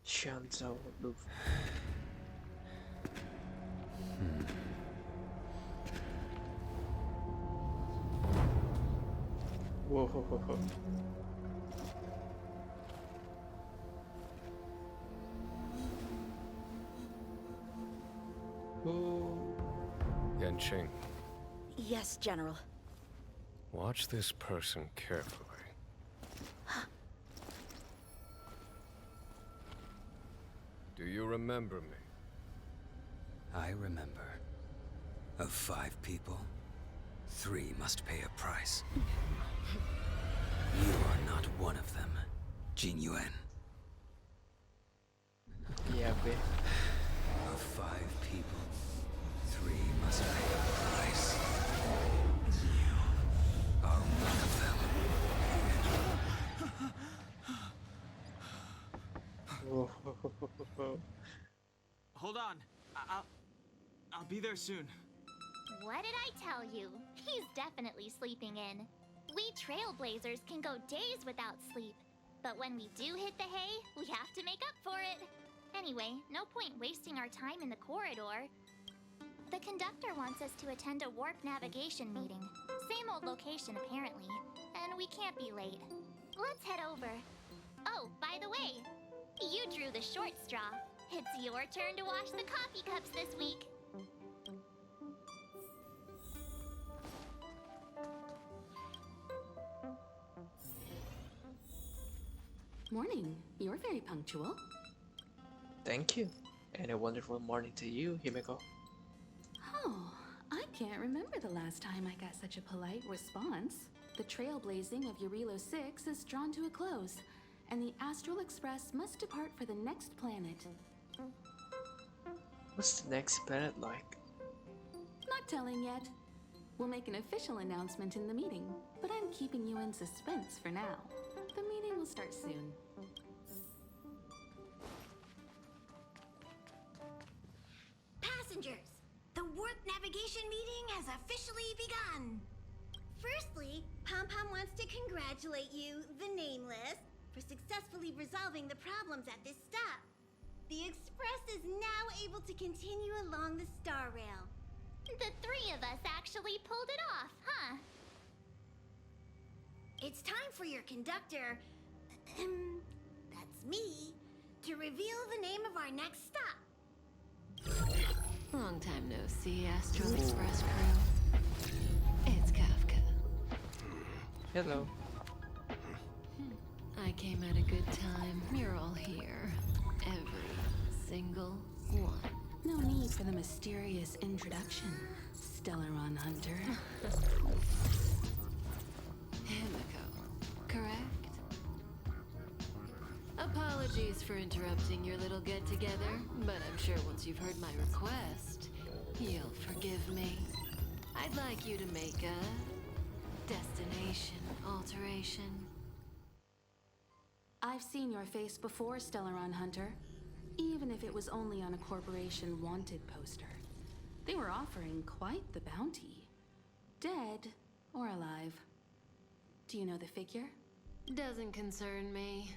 Xuanzhou Luofang. Whoa, ho, ho, ho. Yanqing, Yes, General. watch this person carefully. Do you remember me? I remember. Of 5 people, 3 must pay a price. You are not one of them, Jin Yuan. Yeah, babe. Of 5 people, 3 must pay a price. You are one of them. Whoa, ho, ho, ho, ho, ho. Hold on. I'll be there soon. What did I tell you? He's definitely sleeping in. We trailblazers can go days without sleep. But when we do hit the hay, we have to make up for it. Anyway, no point wasting our time in the corridor. The conductor wants us to attend a warp navigation meeting. Same old location, apparently. And we can't be late. Let's head over. Oh, by the way, you drew the short straw. It's your turn to wash the coffee cups this week. Morning. You're very punctual. Thank you. And a wonderful morning to you, Himeko. Oh, I can't remember the last time I got such a polite response. The trailblazing of Eurilo 6 is drawn to a close, and the Astral Express must depart for the next planet. What's the next planet like? Not telling yet. We'll make an official announcement in the meeting, but I'm keeping you in suspense for now. The meeting will start soon. Passengers, the warp navigation meeting has officially begun. Firstly, Pom Pom wants to congratulate you, the Nameless, for successfully resolving the problems at this stop. The Express is now able to continue along the star rail. The 3 of us actually pulled it off, huh? It's time for your conductor, that's me, to reveal the name of our next stop. Long time no see, Astral Express crew. It's Kafka. Hello. I came at a good time. You're all here. Every single one. No need for the mysterious introduction, Stellaron Hunter. Himeko, correct? Apologies for interrupting your little get-together, but I'm sure once you've heard my request, you'll forgive me. I'd like you to make a destination alteration. I've seen your face before, Stellaron Hunter. Even if it was only on a corporation wanted poster. They were offering quite the bounty. Dead or alive. Do you know the figure? Doesn't concern me.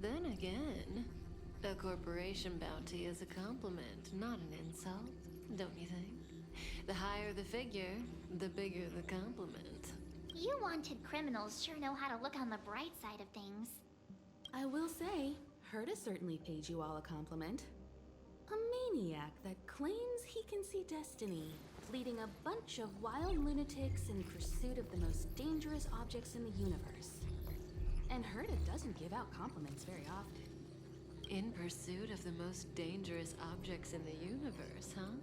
Then again, a corporation bounty is a compliment, not an insult, don't you think? The higher the figure, the bigger the compliment. You wanted criminals sure know how to look on the bright side of things. I will say, Herta certainly paid you all a compliment. A maniac that claims he can see destiny, leading a bunch of wild lunatics in pursuit of the most dangerous objects in the universe. And Herta doesn't give out compliments very often. In pursuit of the most dangerous objects in the universe, huh?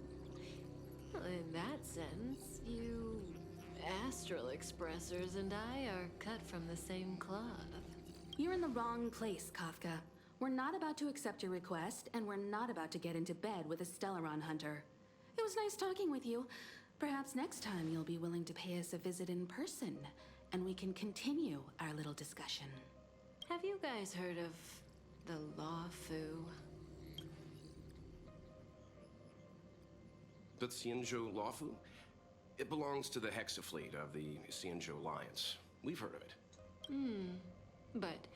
Well, in that sense, you Astral Expressers and I are cut from the same cloth. You're in the wrong place, Kafka. We're not about to accept your request, and we're not about to get into bed with a Stellaron Hunter. It was nice talking with you. Perhaps next time you'll be willing to pay us a visit in person, and we can continue our little discussion. Have you guys heard of the Luofu? The Xianzhou Luofu? It belongs to the Hexafleet of the Xianzhou Alliance. We've heard of it. But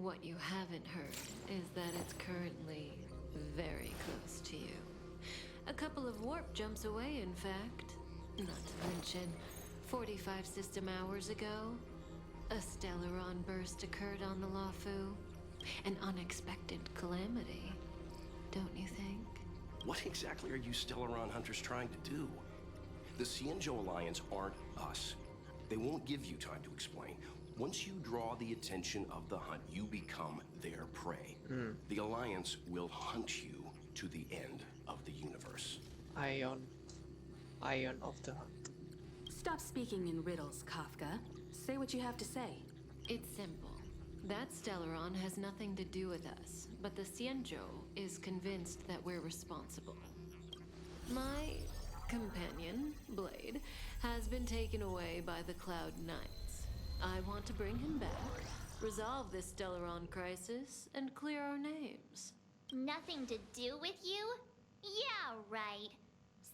What you haven't heard is that it's currently very close to you. A couple of warp jumps away, in fact. Not to mention, 45 system hours ago, a Stellaron burst occurred on the Luofu. An unexpected calamity, don't you think? What exactly are you Stellaron hunters trying to do? The Xianzhou Alliance aren't us. They won't give you time to explain. Once you draw the attention of the hunt, you become their prey. The Alliance will hunt you to the end of the universe. Ion of the Hunt. Stop speaking in riddles, Kafka. Say what you have to say. It's simple. That Stellaron has nothing to do with us, but the Xianzhou is convinced that we're responsible. My companion, Blade, has been taken away by the Cloud Knights. I want to bring him back, resolve this Stellaron crisis, and clear our names. Nothing to do with you? Yeah, right.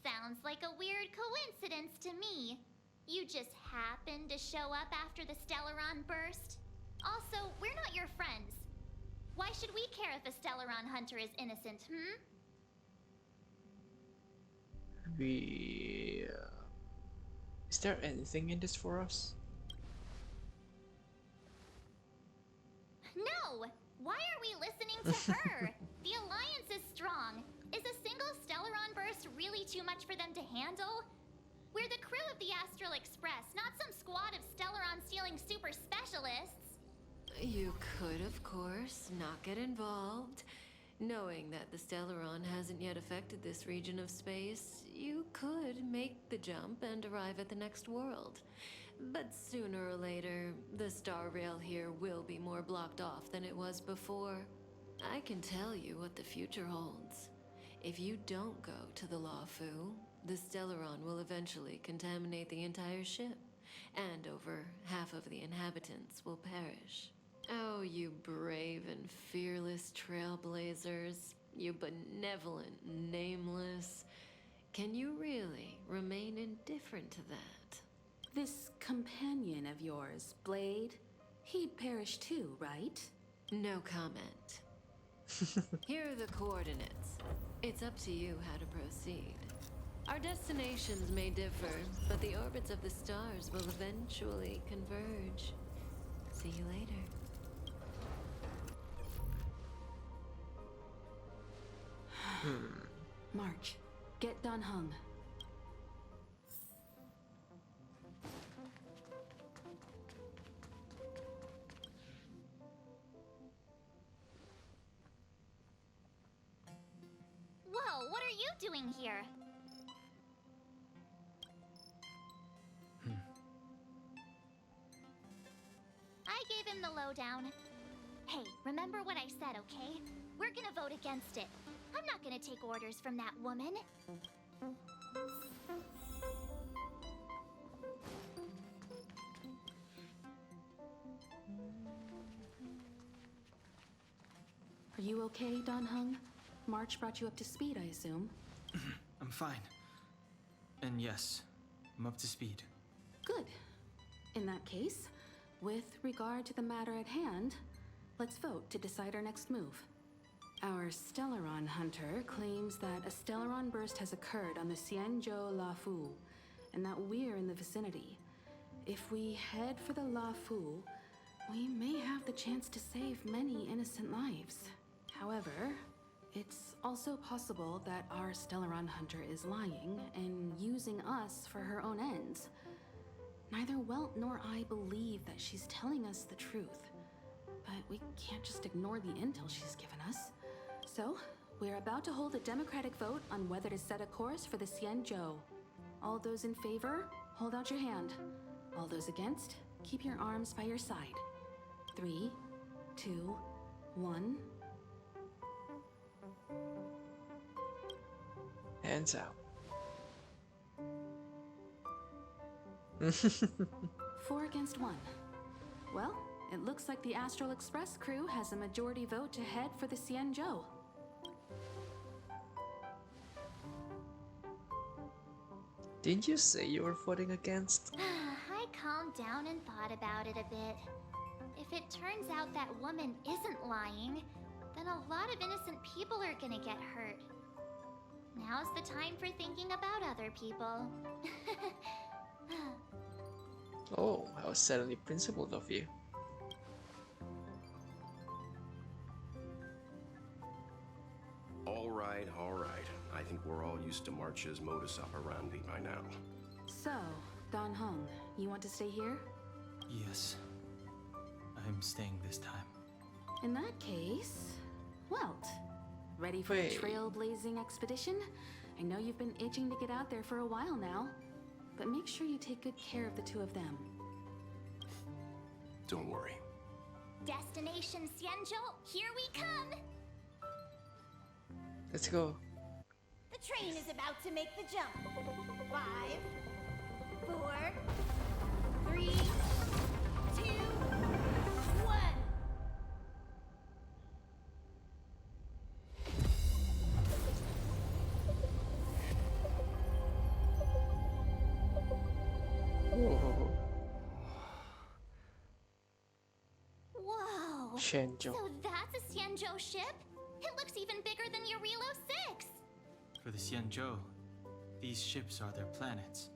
Sounds like a weird coincidence to me. You just happened to show up after the Stellaron burst? Also, we're not your friends. Why should we care if a Stellaron hunter is innocent, Is there anything in this for us? No! Why are we listening to her? The Alliance is strong. Is a single Stellaron burst really too much for them to handle? We're the crew of the Astral Express, not some squad of Stellaron-stealing super specialists. You could, of course, not get involved. Knowing that the Stellaron hasn't yet affected this region of space, you could make the jump and arrive at the next world. But sooner or later, the star rail here will be more blocked off than it was before. I can tell you what the future holds. If you don't go to the Luofu, the Stellaron will eventually contaminate the entire ship, and over half of the inhabitants will perish. Oh, you brave and fearless trailblazers, you benevolent nameless. Can you really remain indifferent to that? This companion of yours, Blade, he'd perish too, right? No comment. Here are the coordinates. It's up to you how to proceed. Our destinations may differ, but the orbits of the stars will eventually converge. See you later. March. Get Don Hung. Whoa, what are you doing here? I gave him the lowdown. Hey, remember what I said, okay? We're gonna vote against it. I'm not gonna take orders from that woman. Are you okay, Don Hung? March brought you up to speed, I assume. I'm fine. And yes, I'm up to speed. Good. In that case, with regard to the matter at hand, let's vote to decide our next move. Our Stellaron hunter claims that a Stellaron burst has occurred on the Xianzhou Luofu, and that we're in the vicinity. If we head for the Luofu, we may have the chance to save many innocent lives. However, it's also possible that our Stellaron hunter is lying and using us for her own ends. Neither Welt nor I believe that she's telling us the truth, but we can't just ignore the intel she's given us. So, we're about to hold a democratic vote on whether to set a course for the Xianzhou. All those in favor, hold out your hand. All those against, keep your arms by your side. 3, 2, 1. Hands out. 4 against 1. Well, it looks like the Astral Express crew has a majority vote to head for the Xianzhou. Didn't you say you were voting against? I calmed down and thought about it a bit. If it turns out that woman isn't lying, then a lot of innocent people are gonna get hurt. Now's the time for thinking about other people. Oh, how suddenly principled of you. All right, all right. I think we're all used to March's modus operandi by now. So, Don Hung, you want to stay here? Yes. I'm staying this time. In that case, Welt, ready for Wait. a trailblazing expedition? I know you've been itching to get out there for a while now, but make sure you take good care of the two of them. Don't worry. Destination Xianzhou, here we come! Let's go. The train is about to make the jump. 5, 4, 3, 2, 1. Whoa. Whoa! Xianzhou. So that's a Xianzhou ship? It looks even bigger than Eurilo 6! For the Xianzhou, these ships are their planets.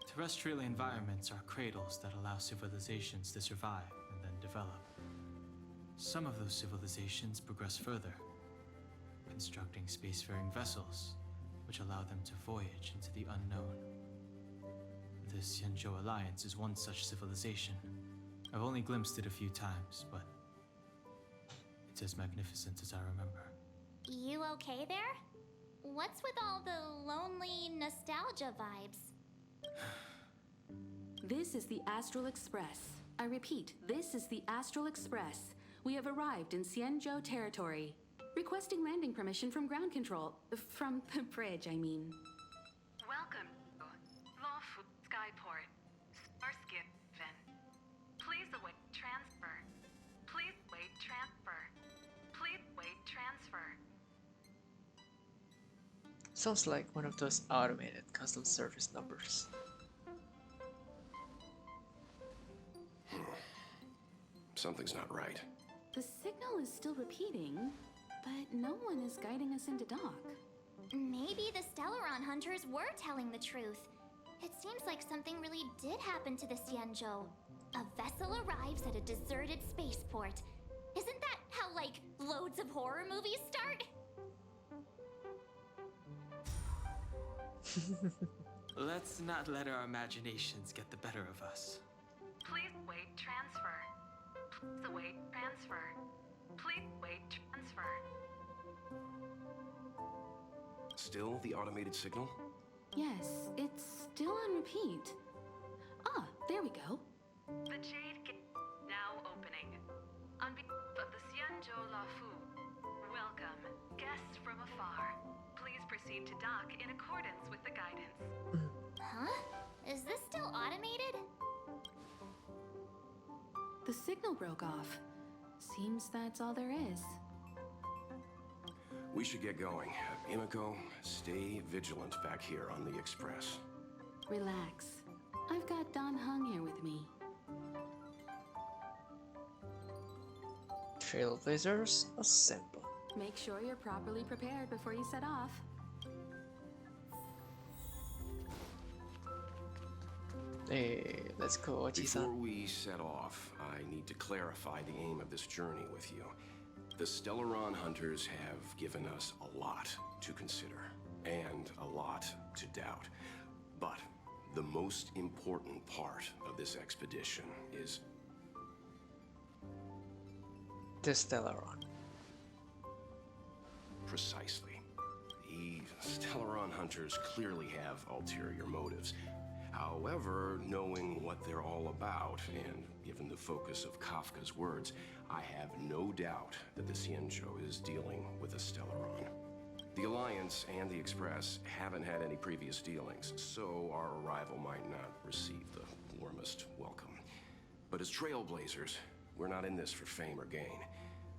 Terrestrial environments are cradles that allow civilizations to survive and then develop. Some of those civilizations progress further, constructing spacefaring vessels, which allow them to voyage into the unknown. The Xianzhou Alliance is one such civilization. I've only glimpsed it a few times, but it's as magnificent as I remember. You okay there? What's with all the lonely nostalgia vibes? This is the Astral Express. I repeat, this is the Astral Express. We have arrived in Xianzhou territory. Requesting landing permission from ground control. From the bridge, I mean. Welcome to Luofu Skyport. Starsky Fin. Please await transfer. Please wait transfer. Please wait transfer. Sounds like one of those automated custom service numbers. Something's not right. The signal is still repeating, but no one is guiding us into dock. Maybe the Stellaron hunters were telling the truth. It seems like something really did happen to the Xianzhou. A vessel arrives at a deserted spaceport. Isn't that how, like, loads of horror movies start? Let's not let our imaginations get the better of us. Please wait transfer. Please await transfer. Please wait transfer. Still the automated signal? Yes, it's still on repeat. Ah, there we go. The Jade Gate now opening. On behalf of the Xuanzhou Luofu, welcome, guests from afar. Please proceed to dock in accordance with the guidance. Huh? Is this still automated? The signal broke off. Seems that's all there is. We should get going. Imiko, stay vigilant back here on the Express. Relax. I've got Don Hung here with me. Trailblazers assemble. Make sure you're properly prepared before you set off. Hey, let's go, Before Oji-san. we set off, I need to clarify the aim of this journey with you. The Stellaron hunters have given us a lot to consider, and a lot to doubt. But the most important part of this expedition is The Stellaron. precisely. The Stellaron hunters clearly have ulterior motives. However, knowing what they're all about, and given the focus of Kafka's words, I have no doubt that the Xianzhou is dealing with a Stellaron. The Alliance and the Express haven't had any previous dealings, so our arrival might not receive the warmest welcome. But as trailblazers, we're not in this for fame or gain.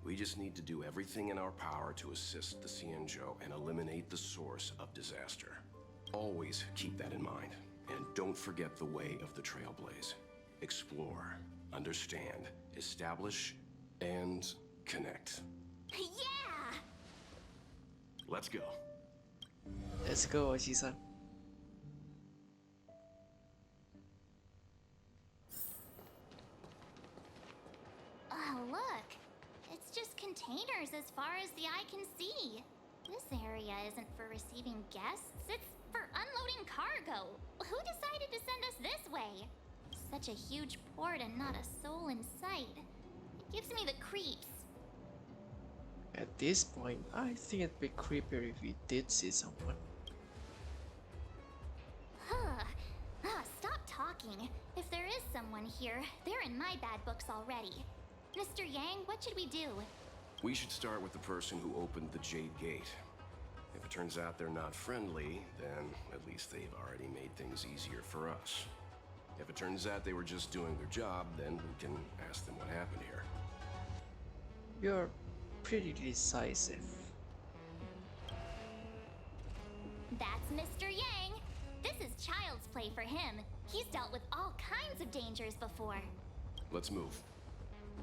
We just need to do everything in our power to assist the Xianzhou and eliminate the source of disaster. Always keep that in mind. And don't forget the way of the Trailblaze. Explore, understand, establish, and connect. Yeah! Let's go. Let's go, Oji-san. Oh, look. It's just containers as far as the eye can see. This area isn't for receiving guests, it's for unloading cargo. Who decided to send us this way? Such a huge port and not a soul in sight. It gives me the creeps. At this point, I think it'd be creepier if we did see someone. Stop talking. If there is someone here, they're in my bad books already. Mr. Yang, what should we do? We should start with the person who opened the Jade Gate. If it turns out they're not friendly, then at least they've already made things easier for us. If it turns out they were just doing their job, then we can ask them what happened here. You're pretty decisive. That's Mr. Yang. This is child's play for him. He's dealt with all kinds of dangers before. Let's move.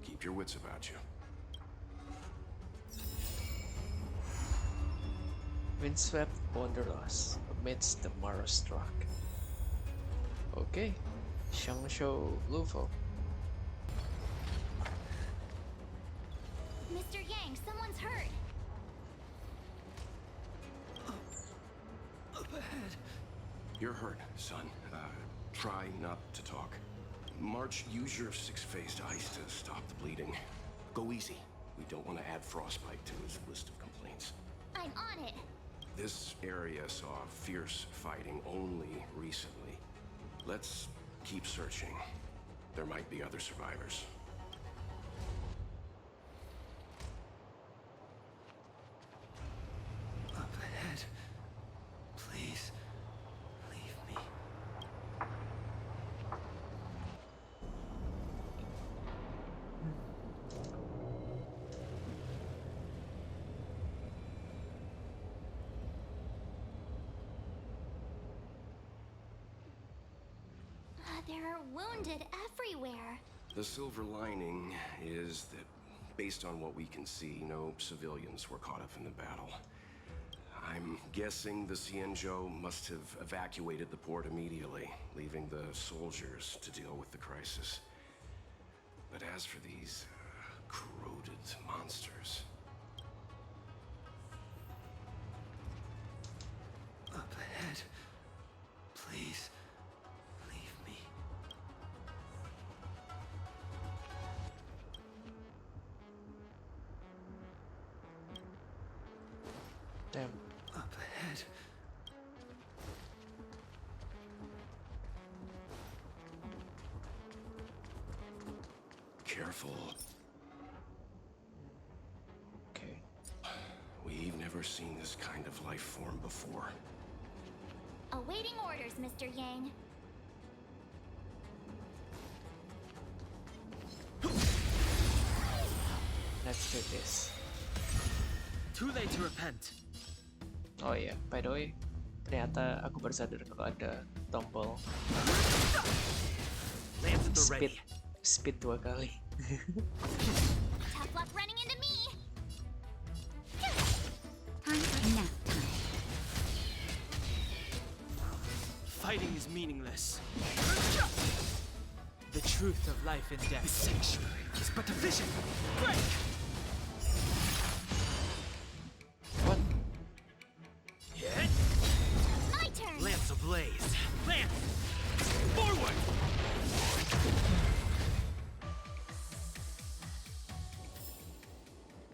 Keep your wits about you. Windswept wanderlust amidst the Marrow-struck. Okay, Xuanzhou Luofang. Mr. Yang, someone's hurt. Up ahead. You're hurt, son. Try not to talk. March, use your six-phased ice to stop the bleeding. Go easy. We don't want to add frostbite to his list of complaints. I'm on it. This area saw fierce fighting only recently. Let's keep searching. There might be other survivors. Up ahead. Please, leave me. There are wounded everywhere. The silver lining is that, based on what we can see, no civilians were caught up in the battle. I'm guessing the Xianzhou must have evacuated the port immediately, leaving the soldiers to deal with the crisis. But as for these corroded monsters... Up ahead. Please, leave me. Damn. Up ahead. Careful. Okay. We've never seen this kind of life form before. Awaiting orders, Mr. Yang. Let's do this. Too late to repent. Oh iya, by the way, ternyata aku baru sadar kalau ada tombol Lance at the ready. speed 2 kali. Tough luck running into me. Time for nap time. Fighting is meaningless. The truth of life and death. The sanctuary is but a vision. Break! What? My turn. Lance ablaze. Lance! Forward!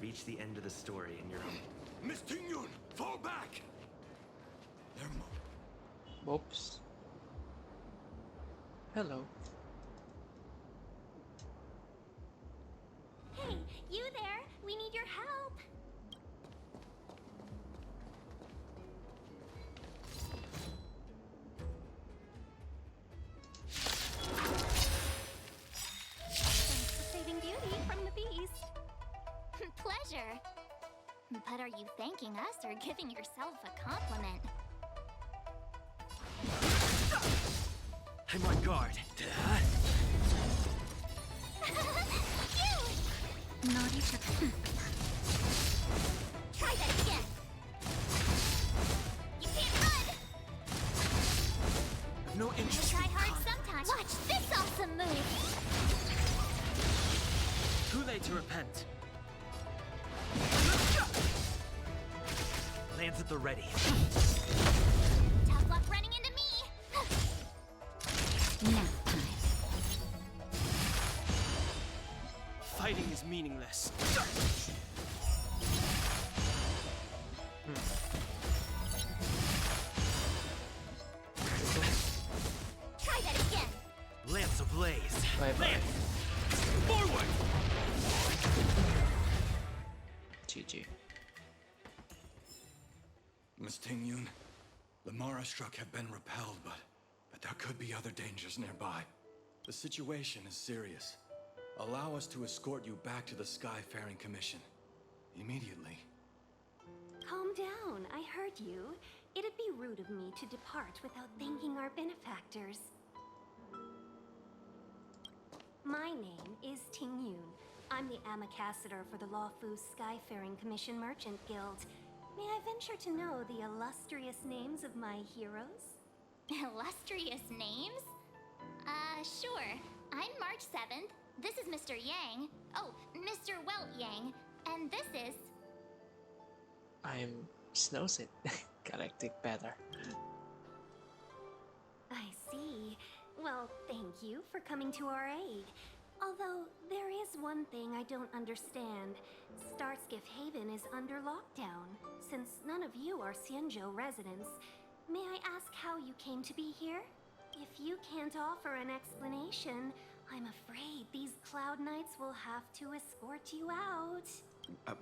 Reach the end of the story in your own. Miss Tingyun, fall back! Oops. Hello. Hey, you there? We need your help. Thanks for saving Beauty from the beast. Pleasure. But are you thanking us or giving yourself a compliment? I'm on guard. Try that again. You can't run. No You interest try in hard con- sometimes. Watch this awesome move. Too late to repent. Lands at the ready. Tough luck running into me. Fighting is meaningless. Try that again. Lance ablaze. Bye bye. Forward! GG. Miss Tingyun, the Mara struck have been repelled, but there could be other dangers nearby. The situation is serious. Allow us to escort you back to the Skyfaring Commission. Immediately. Calm down, I heard you. It'd be rude of me to depart without thanking our benefactors. My name is Tingyun. I'm the Ambassador for the Luofu Skyfaring Commission Merchant Guild. May I venture to know the illustrious names of my heroes? Illustrious names? Sure. I'm March 7th. This is Mr. Yang. Oh, Mr. Welt Yang. And this is... I'm Snowsit. Galactic Better. I see. Well, thank you for coming to our aid. Although, there is one thing I don't understand. Starskiff Haven is under lockdown. Since none of you are Xianzhou residents, may I ask how you came to be here? If you can't offer an explanation, I'm afraid these Cloud Knights will have to escort you out.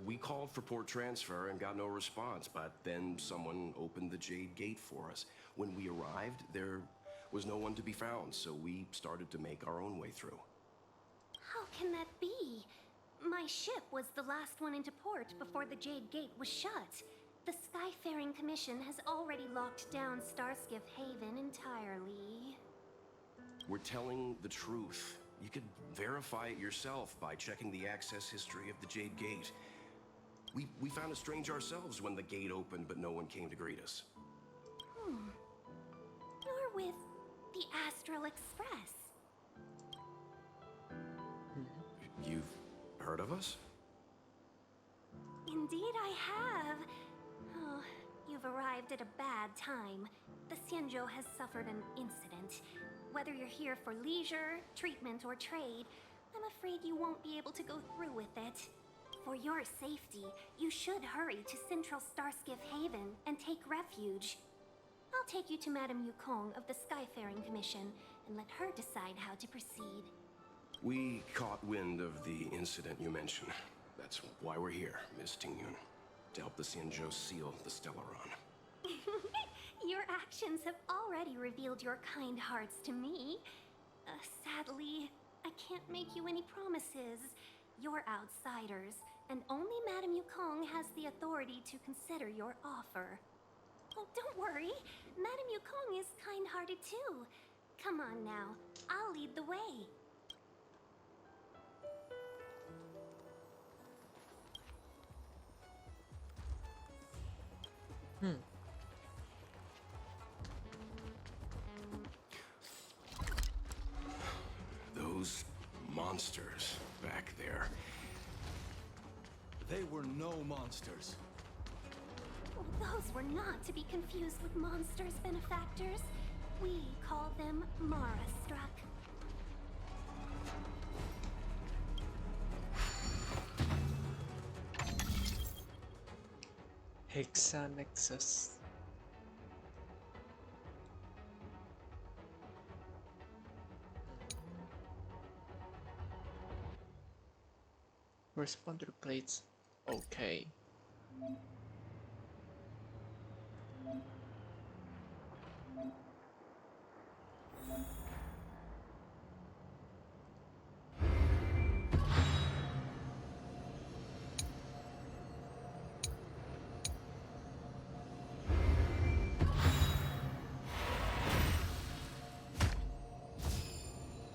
We called for port transfer and got no response, but then someone opened the Jade Gate for us. When we arrived, there was no one to be found, so we started to make our own way through. How can that be? My ship was the last one into port before the Jade Gate was shut. The Skyfaring Commission has already locked down Starskiff Haven entirely. We're telling the truth. You could verify it yourself by checking the access history of the Jade Gate. We found it strange ourselves when the gate opened, but no one came to greet us. You're with the Astral Express. You've heard of us? Indeed I have. Oh, you've arrived at a bad time. The Xianzhou has suffered an incident. Whether you're here for leisure, treatment, or trade, I'm afraid you won't be able to go through with it. For your safety, you should hurry to Central Starskiff Haven and take refuge. I'll take you to Madame Yukong of the Skyfaring Commission and let her decide how to proceed. We caught wind of the incident you mentioned. That's why we're here, Miss Tingyun. To help the Xianzhou seal the Stellaron. Your actions have already revealed your kind hearts to me. Sadly, I can't make you any promises. You're outsiders, and only Madame Yukong has the authority to consider your offer. Oh, don't worry. Madame Yukong is kind-hearted too. Come on now, I'll lead the way. Those monsters back there. They were no monsters. Those were not to be confused with monsters, benefactors. We call them Mara-struck. Hexanexus. Respond to the plates. Okay.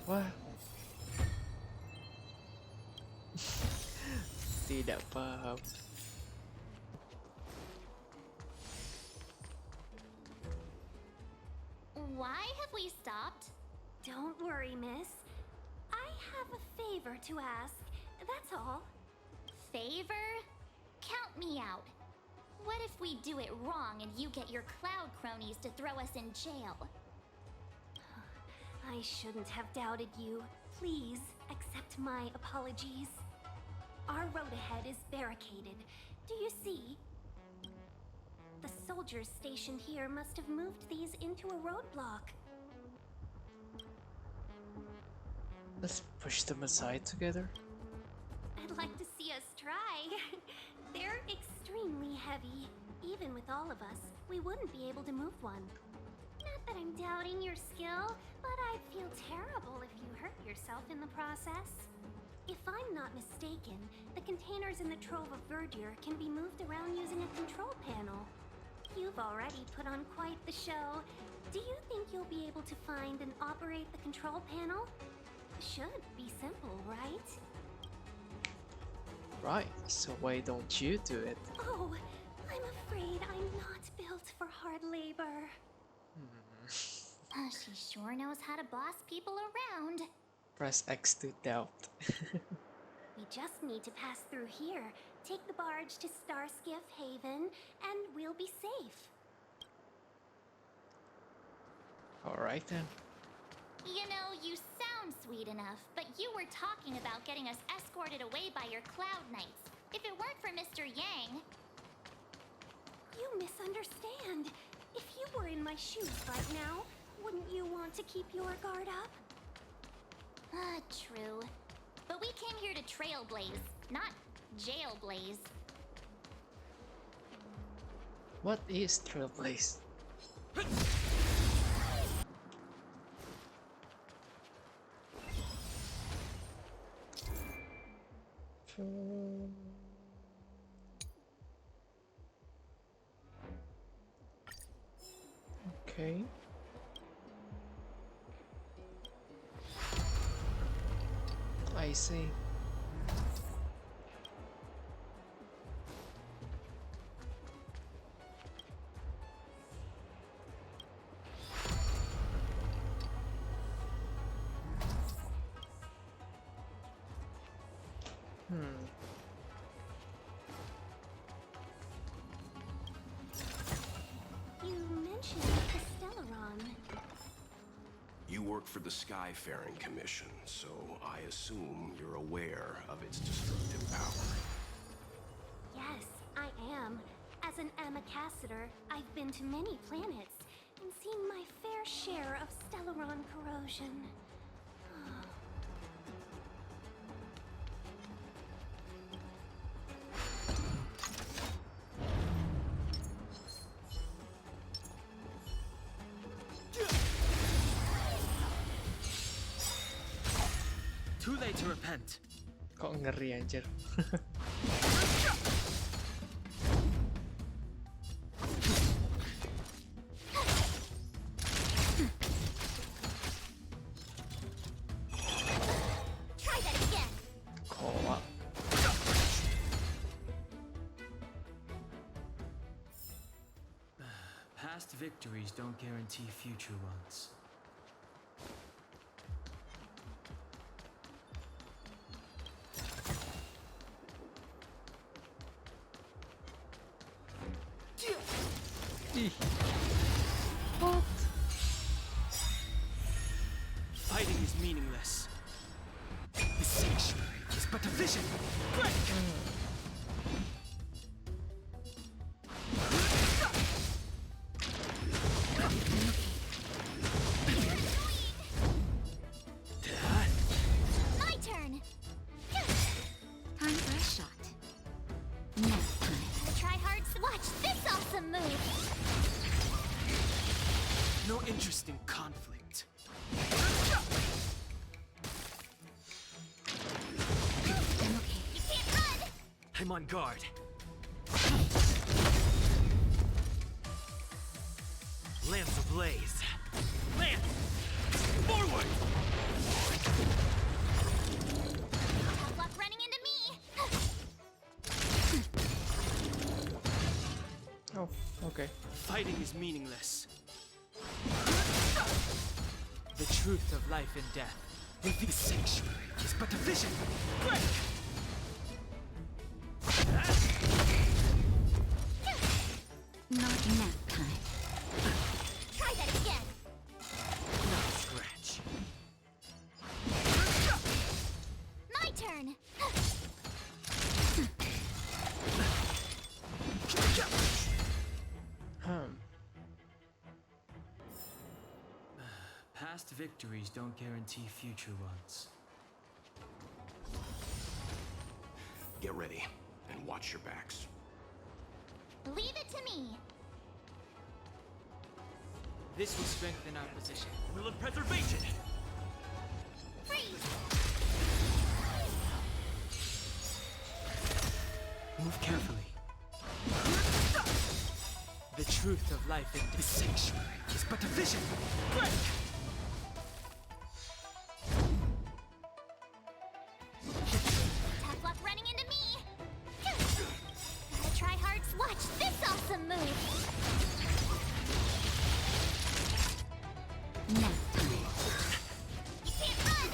What? Tidak paham. Why have we stopped? Don't worry, miss. I have a favor to ask, that's all. Favor? Count me out. What if we do it wrong and you get your cloud cronies to throw us in jail? I shouldn't have doubted you. Please accept my apologies. Our road ahead is barricaded. Do you see? The soldiers stationed here must have moved these into a roadblock. Let's push them aside together. I'd like to see us try. They're extremely heavy. Even with all of us, we wouldn't be able to move one. Not that I'm doubting your skill, but I'd feel terrible if you hurt yourself in the process. If I'm not mistaken, the containers in the Trove of Verdure can be moved around using a control panel. You've already put on quite the show. Do you think you'll be able to find and operate the control panel? Should be simple, right? Right, so why don't you do it? Oh, I'm afraid I'm not built for hard labor. She sure knows how to boss people around. Press X to doubt. We just need to pass through here, take the barge to Starskiff Haven, and we'll be safe. Alright then. You know, you sound sweet enough, but you were talking about getting us escorted away by your Cloud Knights. If it weren't for Mr. Yang... You misunderstand. If you were in my shoes right now, wouldn't you want to keep your guard up? True. But we came here to trailblaze, not jailblaze. What is Trailblaze? Okay. I see. You mentioned Castellaron. You work for the Skyfaring Commission, so I assume you're aware of its destructive power. Yes, I am. As an Amicassator, I've been to many planets and seen my fair share of Stellaron corrosion. Too late to repent. Kok ngeri anjir. Try that again. Koa. Past victories don't guarantee future ones. What? Fighting is meaningless. The sanctuary is but a vision. Break! My turn. Time for a shot. Now time. Try hard. Watch this awesome move. No interest in conflict. I'm okay. You can't run. I'm on guard. Lance ablaze. Lance! Forward! Have luck running into me. Okay. Fighting is meaningless. The truth of life and death. If the sanctuary is but a vision, break! Not nap time. Try that again. Not scratch. My turn. Past victories don't guarantee future ones. Get ready and watch your backs. Leave it to me. This will strengthen our position. Will of preservation! Freeze! Move carefully. The truth of life and the sanctuary is but a vision. Break! Tough luck running into me. Gotta try hard to watch this awesome move. Nap time. You can't run.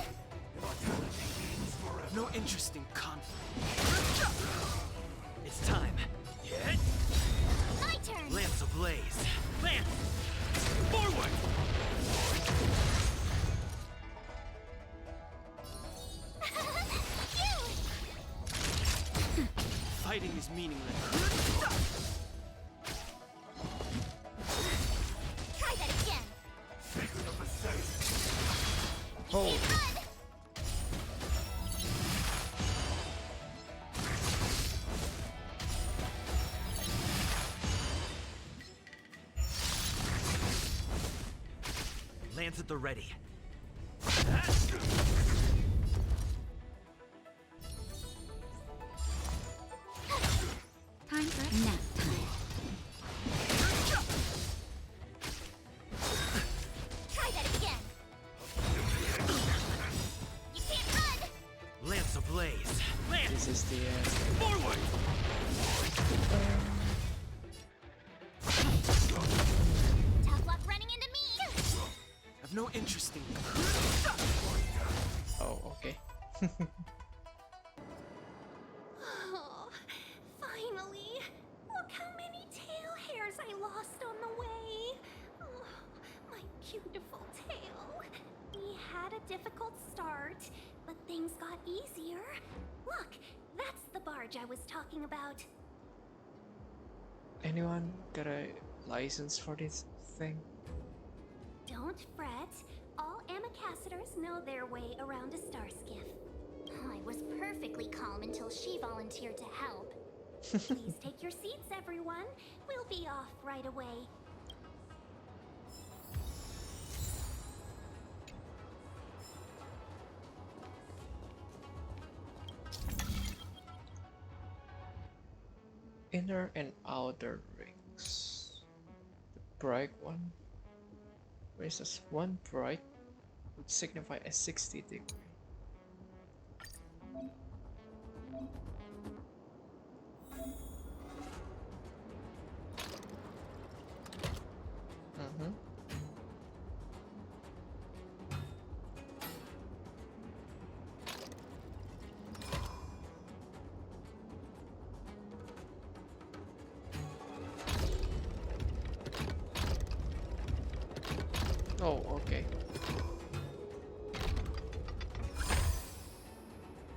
No interest in conflict. It's time. Hit! My turn. Lance ablaze. Lance! Forward! Fighting is meaningless. Try that again. Oh. Run. Lance at the ready. Time for nap time. Try that again. You can't run. Lance ablaze. Lance! This is the end. Forward! Tough luck running into me. I've no interest in. Oh, okay. Oh, finally! Look how many tail hairs I lost on the way. Oh, my beautiful tail. We had a difficult start, but things got easier. Look, that's the barge I was talking about. Anyone got a license for this thing? Don't fret. All Amicacetors know their way around a star skiff. I was perfectly calm until she volunteered to help. Please take your seats, everyone. We'll be off right away. Inner and outer rings. The bright one raises one bright would signify a 60-degree. Oh, okay.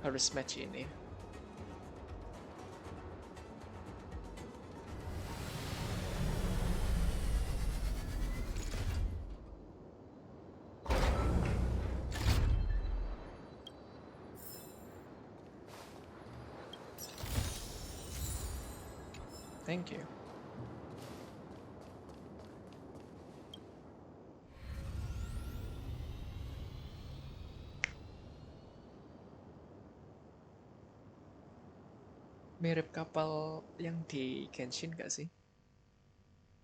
Harus match ini. Thank you. Mirip kapal yang di Genshin gak sih?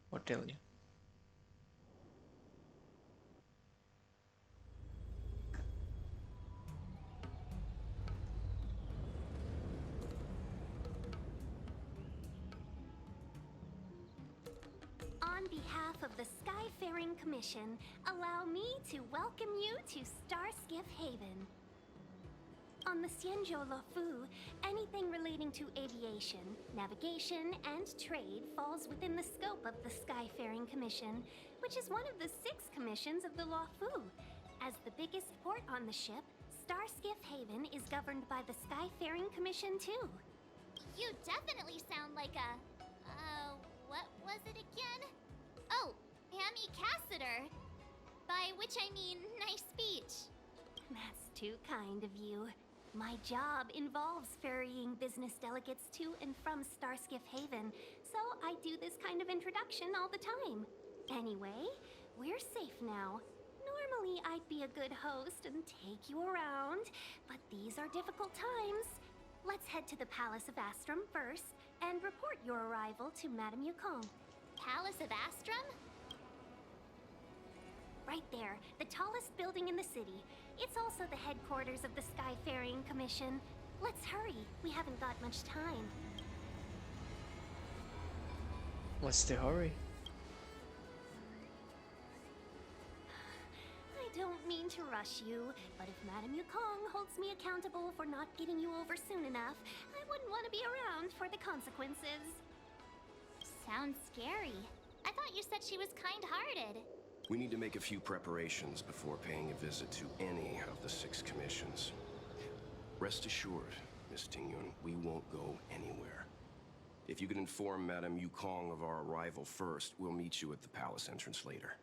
Modelnya. behalf of the Skyfaring Commission, allow me to welcome you to Starskiff Haven. On the Xianzhou Luofu, anything relating to aviation, navigation, and trade falls within the scope of the Skyfaring Commission, which is one of the 6 commissions of the Luofu. As the biggest port on the ship, Starskiff Haven is governed by the Skyfaring Commission too. You definitely sound like a... what was it again? Oh, Amy Cassiter. By which I mean, nice speech. That's too kind of you. My job involves ferrying business delegates to and from Starskiff Haven, so I do this kind of introduction all the time. Anyway, we're safe now. Normally, I'd be a good host and take you around, but these are difficult times. Let's head to the Palace of Astrum first and report your arrival to Madame Yukong. Palace of Astrum? Right there, the tallest building in the city. It's also the headquarters of the Skyfaring Commission. Let's hurry, we haven't got much time. What's the hurry? I don't mean to rush you, but if Madame Yukong holds me accountable for not getting you over soon enough, I wouldn't want to be around for the consequences. Sounds scary. I thought you said she was kind-hearted. We need to make a few preparations before paying a visit to any of the 6 commissions. Rest assured, Miss Tingyun, we won't go anywhere. If you could inform Madame Yukong of our arrival first, we'll meet you at the palace entrance later.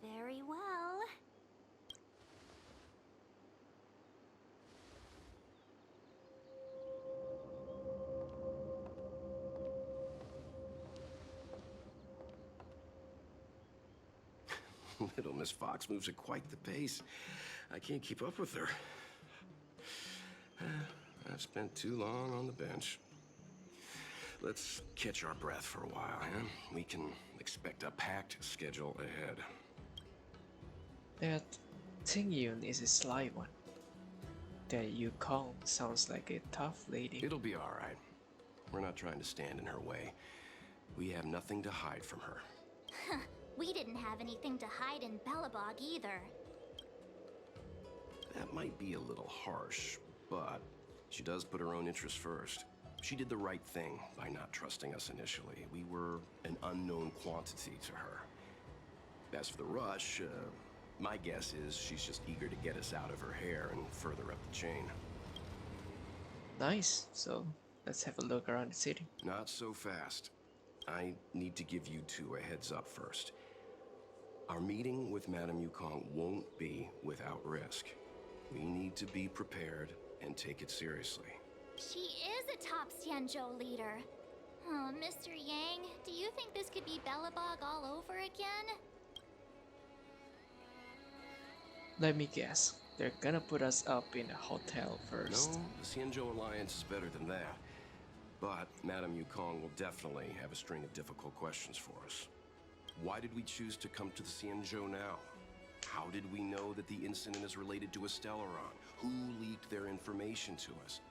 Very well. Little Miss Fox moves at quite the pace. I can't keep up with her. I've spent too long on the bench. Let's catch our breath for a while, huh? We can expect a packed schedule ahead. That Tingyun is a sly one. That Yukong sounds like a tough lady. It'll be all right. We're not trying to stand in her way. We have nothing to hide from her. We didn't have anything to hide in Belobog either. That might be a little harsh, but she does put her own interests first. She did the right thing by not trusting us initially. We were an unknown quantity to her. As for the rush, my guess is she's just eager to get us out of her hair and further up the chain. Nice, so let's have a look around the city. Not so fast. I need to give you 2 a heads up first. Our meeting with Madame Yukong won't be without risk. We need to be prepared and take it seriously. She is a top Xianzhou leader. Oh, Mr. Yang, do you think this could be Belobog all over again? Let me guess. They're gonna put us up in a hotel first. No, the Xianzhou Alliance is better than that. But Madame Yukong will definitely have a string of difficult questions for us. Why did we choose to come to the Xianzhou now? How did we know that the incident is related to a Stellaron? Who leaked their information to us?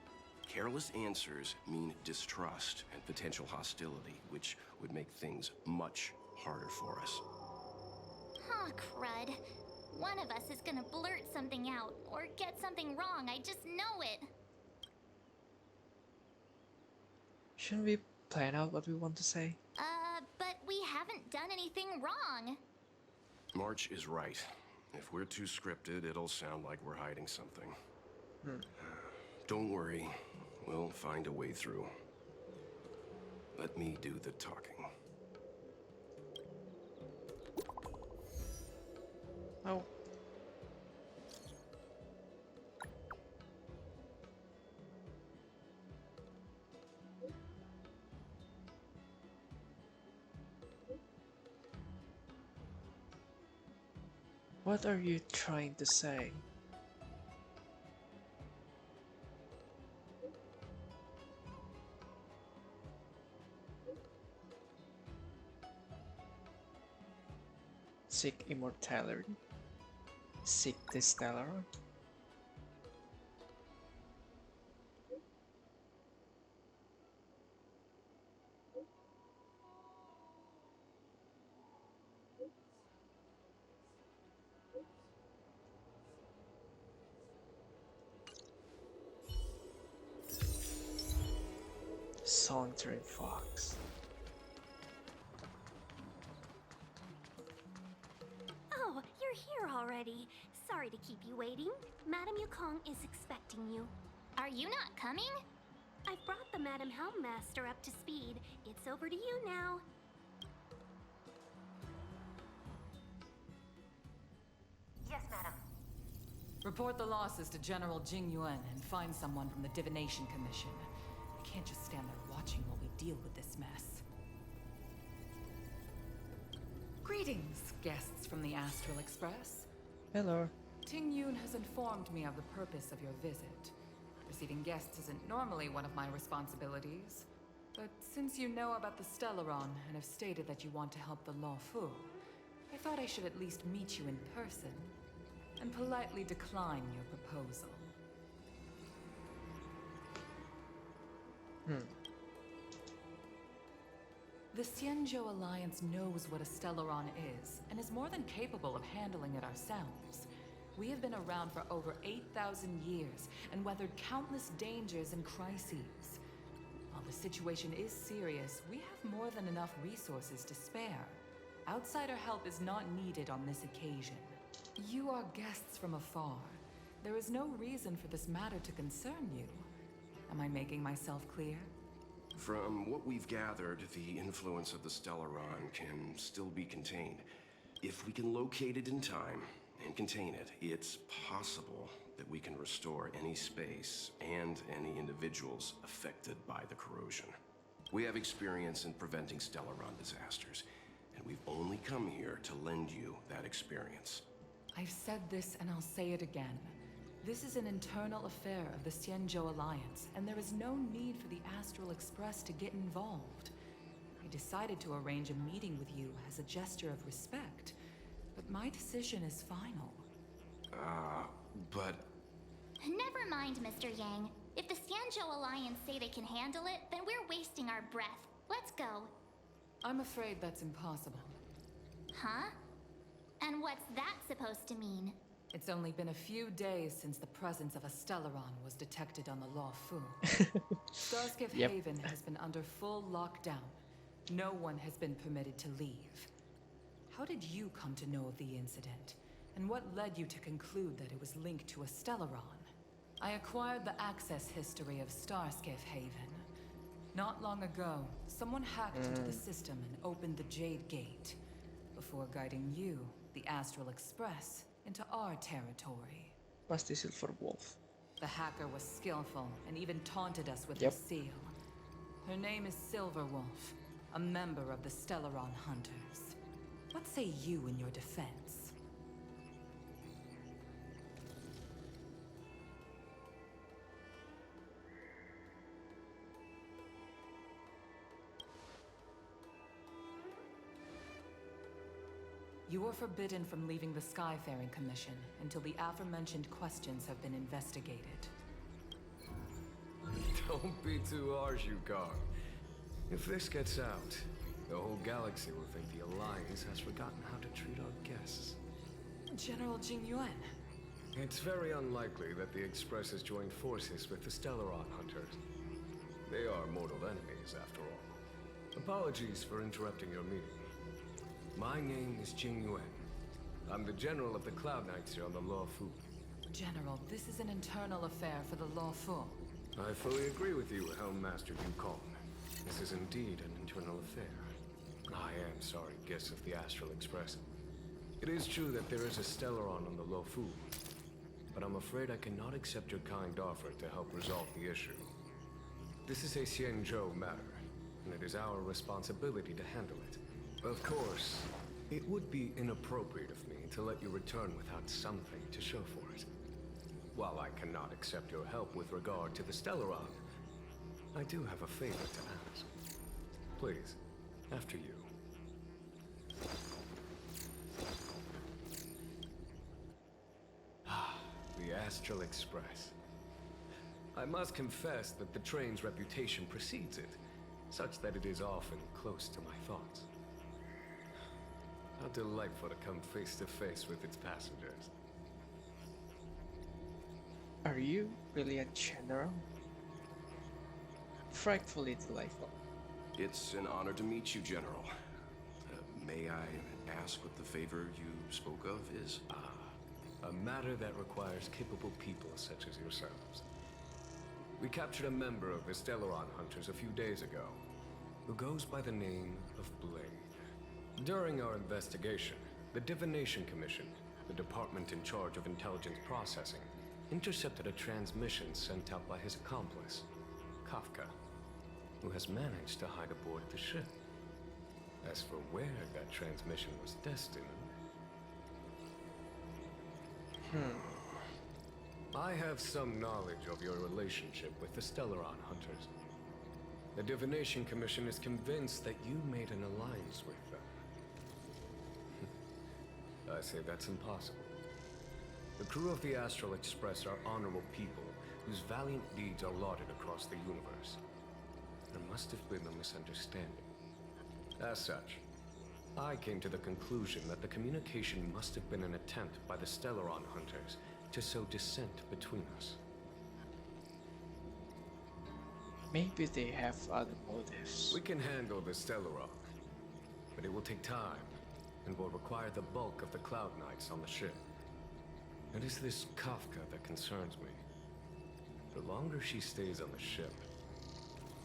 Careless answers mean distrust and potential hostility, which would make things much harder for us. Huh, crud. One of us is gonna blurt something out, or get something wrong, I just know it. Shouldn't we plan out what we want to say? But we haven't done anything wrong. March is right. If we're too scripted, it'll sound like we're hiding something. Don't worry. We'll find a way through. Let me do the talking. Oh. What are you trying to say? Seek immortality? Seek the Stellaron? Sauntering fox. Oh, you're here already. Sorry to keep you waiting. Madame Yukong is expecting you. Are you not coming? I've brought the Madame Helmmaster up to speed. It's over to you now. Yes, madam. Report the losses to General Jing Yuan and find someone from the Divination Commission. I can't just stand there watching while we deal with this mess. Greetings, guests from the Astral Express. Hello. Ting Yun has informed me of the purpose of your visit. Receiving guests isn't normally one of my responsibilities, but since you know about the Stellaron and have stated that you want to help the Luofu, I thought I should at least meet you in person and politely decline your proposal. The Xianzhou Alliance knows what a Stellaron is, and is more than capable of handling it ourselves. We have been around for over 8,000 years, and weathered countless dangers and crises. While the situation is serious, we have more than enough resources to spare. Outsider help is not needed on this occasion. You are guests from afar. There is no reason for this matter to concern you. Am I making myself clear? From what we've gathered, the influence of the Stellaron can still be contained. If we can locate it in time and contain it, it's possible that we can restore any space and any individuals affected by the corrosion. We have experience in preventing Stellaron disasters, and we've only come here to lend you that experience. I've said this and I'll say it again. This is an internal affair of the Xianzhou Alliance, and there is no need for the Astral Express to get involved. I decided to arrange a meeting with you as a gesture of respect, but my decision is final. But... Never mind, Mr. Yang. If the Xianzhou Alliance say they can handle it, then we're wasting our breath. Let's go. I'm afraid that's impossible. Huh? And what's that supposed to mean? It's only been a few days since the presence of a Stellaron was detected on the Luofu. Starskiff Haven has been under full lockdown. No one has been permitted to leave. How did you come to know of the incident? And what led you to conclude that it was linked to a Stellaron? I acquired the access history of Starskiff Haven. Not long ago, someone hacked into the system and opened the Jade Gate, before guiding you, the Astral Express, into our territory. Pasti Silver Wolf. The hacker was skillful and even taunted us with her seal. Her name is Silver Wolf, a member of the Stellaron Hunters. What say you in your defense? You are forbidden from leaving the Skyfaring Commission until the aforementioned questions have been investigated. Don't be too harsh, Yukong. If this gets out, the whole galaxy will think the Alliance has forgotten how to treat our guests. General Jing Yuan. It's very unlikely that the Express has joined forces with the Stellaron Hunters. They are mortal enemies, after all. Apologies for interrupting your meeting. My name is Jing Yuan. I'm the General of the Cloud Knights here on the Luofu. General, this is an internal affair for the Luofu. I fully agree with you, Helmmaster Yukong. This is indeed an internal affair. I am sorry, guests of the Astral Express. It is true that there is a Stellaron on the Luofu, but I'm afraid I cannot accept your kind offer to help resolve the issue. This is a Xianzhou matter, and it is our responsibility to handle it. Of course, it would be inappropriate of me to let you return without something to show for it. While I cannot accept your help with regard to the Stellaron, I do have a favor to ask. Please, after you. The Astral Express. I must confess that the train's reputation precedes it, such that it is often close to my thoughts. How delightful to come face to face with its passengers. Are you really a general? frightfully delightful. It's an honor to meet you, General. May I ask what the favor you spoke of is? A matter that requires capable people such as yourselves. We captured a member of the Stellaron Hunters a few days ago, who goes by the name of Blade. During our investigation, the Divination Commission, the department in charge of intelligence processing, intercepted a transmission sent out by his accomplice, Kafka, who has managed to hide aboard the ship. As for where that transmission was destined... I have some knowledge of your relationship with the Stellaron Hunters. The Divination Commission is convinced that you made an alliance with them. I say that's impossible. The crew of the Astral Express are honorable people whose valiant deeds are lauded across the universe. There must have been a misunderstanding. As such, I came to the conclusion that the communication must have been an attempt by the Stellaron Hunters to sow dissent between us. Maybe they have other motives. We can handle the Stellaron, but it will take time and will require the bulk of the Cloud Knights on the ship. It is this Kafka that concerns me. The longer she stays on the ship,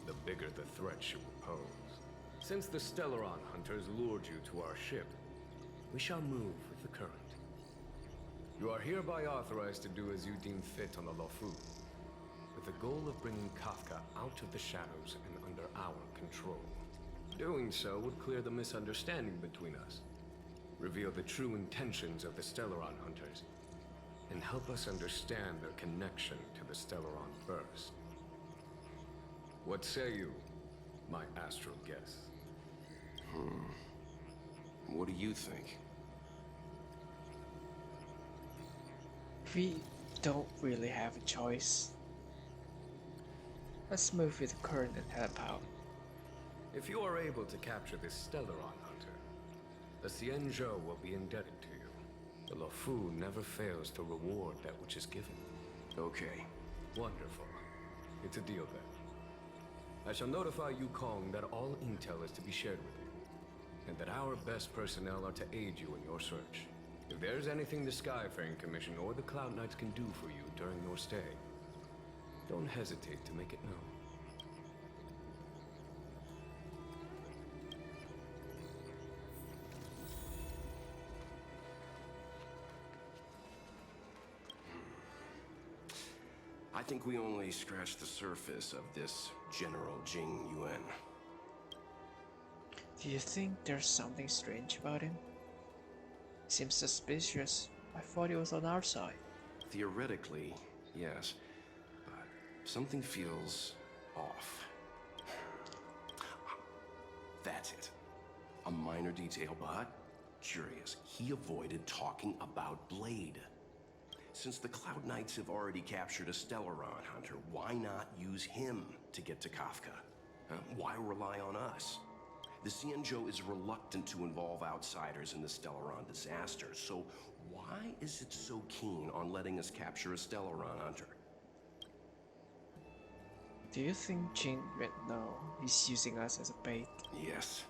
the bigger the threat she will pose. Since the Stellaron Hunters lured you to our ship, we shall move with the current. You are hereby authorized to do as you deem fit on the Luofu, with the goal of bringing Kafka out of the shadows and under our control. Doing so would clear the misunderstanding between us, reveal the true intentions of the Stellaron Hunters, and help us understand their connection to the Stellaron Burst. What say you, my astral guest? What do you think? We don't really have a choice. Let's move with the current and help out. If you are able to capture this Stellaron Hunter, the Xianzhou will be indebted to you. The Luofu never fails to reward that which is given. Okay. Wonderful. It's a deal then. I shall notify Yukong that all intel is to be shared with you, and that our best personnel are to aid you in your search. If there's anything the Skyfaring Commission or the Cloud Knights can do for you during your stay, don't hesitate to make it known. I think we only scratched the surface of this General Jing Yuan. Do you think there's something strange about him? Seems suspicious. I thought he was on our side. Theoretically, yes, but something feels off. That's it. A minor detail, but curious. He avoided talking about Blade. Since the Cloud Knights have already captured a Stellaron Hunter, why not use him to get to Kafka? Why rely on us? The Xianzhou is reluctant to involve outsiders in the Stellaron disaster, so why is it so keen on letting us capture a Stellaron Hunter? Do you think Jing would know he's using us as a bait? Yes.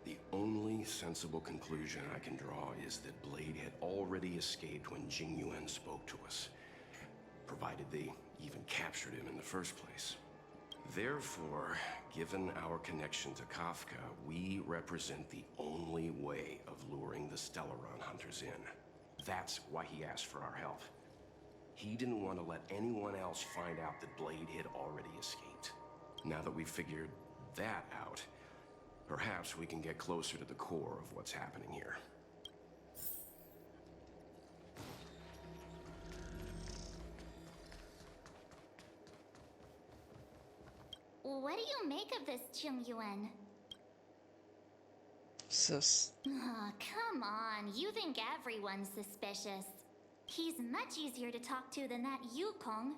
The only sensible conclusion I can draw is that Blade had already escaped when Jing Yuan spoke to us, provided they even captured him in the first place. Therefore, given our connection to Kafka, we represent the only way of luring the Stellaron Hunters in. That's why he asked for our help. He didn't want to let anyone else find out that Blade had already escaped. Now that we've figured that out, perhaps we can get closer to the core of what's happening here. What do you make of this, Jing Yuan? Sus. Oh, come on, you think everyone's suspicious. He's much easier to talk to than that Yukong.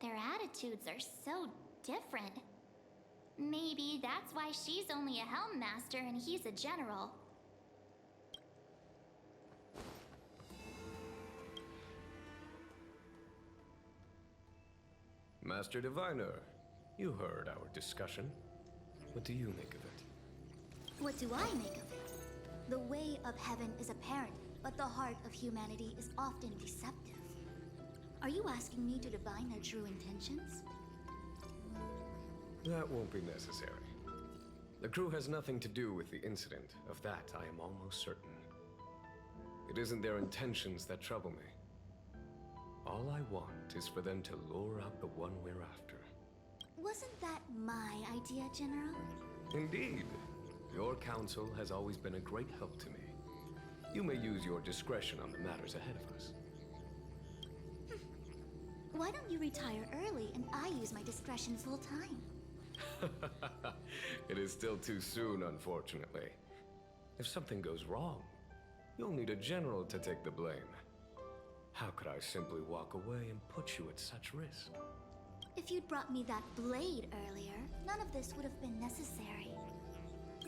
Their attitudes are so different. Maybe that's why she's only a Helm Master and he's a General. Master Diviner, You heard our discussion. What do you make of it? What do I make of it? The way of heaven is apparent, but the heart of humanity is often deceptive. Are you asking me to divine their true intentions? That won't be necessary. The crew has nothing to do with the incident. Of that, I am almost certain. It isn't their intentions that trouble me. All I want is for them to lure out the one we're after. Wasn't that my idea, General? Indeed. Your counsel has always been a great help to me. You may use your discretion on the matters ahead of us. Why don't you retire early and I use my discretion full time? It is still too soon, unfortunately. If something goes wrong, you'll need a general to take the blame. How could I simply walk away and put you at such risk? If you'd brought me that blade earlier, none of this would have been necessary.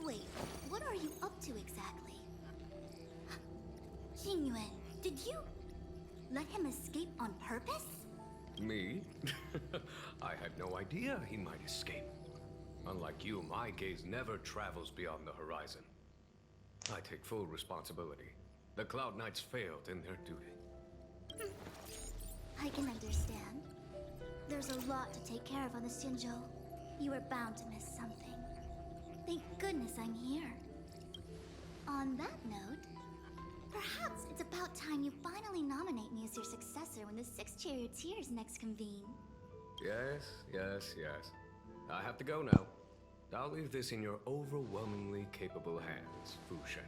Wait, what are you up to exactly? Xingyuan, did you let him escape on purpose? Me? I had no idea he might escape. Unlike you, my gaze never travels beyond the horizon. I take full responsibility. The Cloud Knights failed in their duty. I can understand. There's a lot to take care of on the Xianzhou. You are bound to miss something. Thank goodness I'm here. On that note, perhaps it's about time you finally nominate me as your successor when the Six Charioteers next convene. Yes. I have to go now. I'll leave this in your overwhelmingly capable hands, Fu Shen.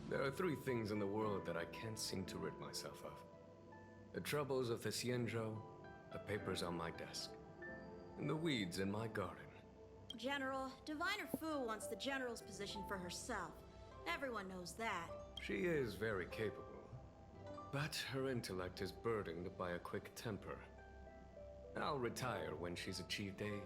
There are three things in the world that I can't seem to rid myself of. The troubles of the Xianzhou, the papers on my desk, and the weeds in my garden. General, Diviner Fu wants the General's position for herself. Everyone knows that. She is very capable, but her intellect is burdened by a quick temper. I'll retire when she's achieved a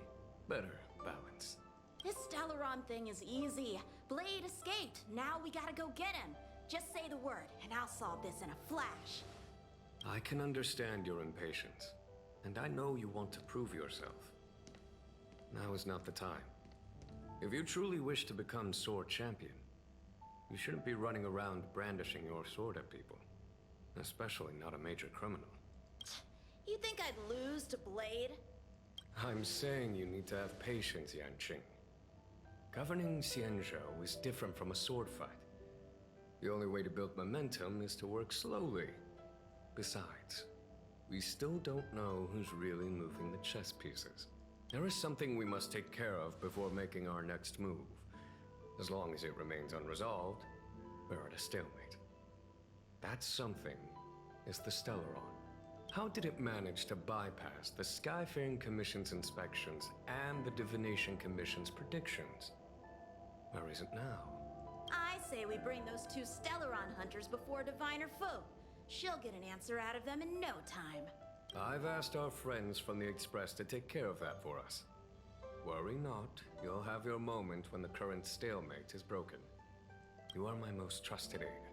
better balance. This Stellaron thing is easy. Blade escaped. Now we gotta go get him. Just say the word, and I'll solve this in a flash. I can understand your impatience, and I know you want to prove yourself. Now is not the time. If you truly wish to become sword champion, you shouldn't be running around brandishing your sword at people, especially not a major criminal. You think I'd lose to Blade? I'm saying you need to have patience, Yanqing. Governing Xianzhou is different from a sword fight. The only way to build momentum is to work slowly. Besides, we still don't know who's really moving the chess pieces. There is something we must take care of before making our next move. As long as it remains unresolved, we're at a stalemate. That something is the Stellaron. How did it manage to bypass the Skyfaring Commission's inspections and the Divination Commission's predictions? Where is it now? I say we bring those two Stellaron hunters before Diviner Fu. She'll get an answer out of them in no time. I've asked our friends from the Express to take care of that for us. Worry not, you'll have your moment when the current stalemate is broken. You are my most trusted aide,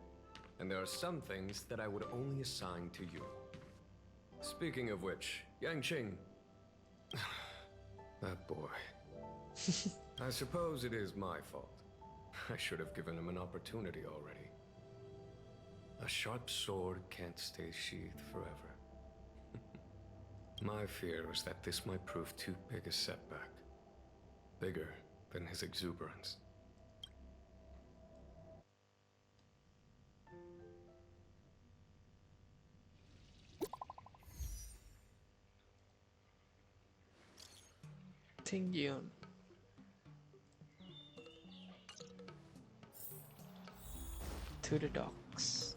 and there are some things that I would only assign to you. Speaking of which, Yanqing... that boy. I suppose it is my fault. I should have given him an opportunity already. A sharp sword can't stay sheathed forever. My fear is that this might prove too big a setback. Bigger than his exuberance. Tingyun. To the docks.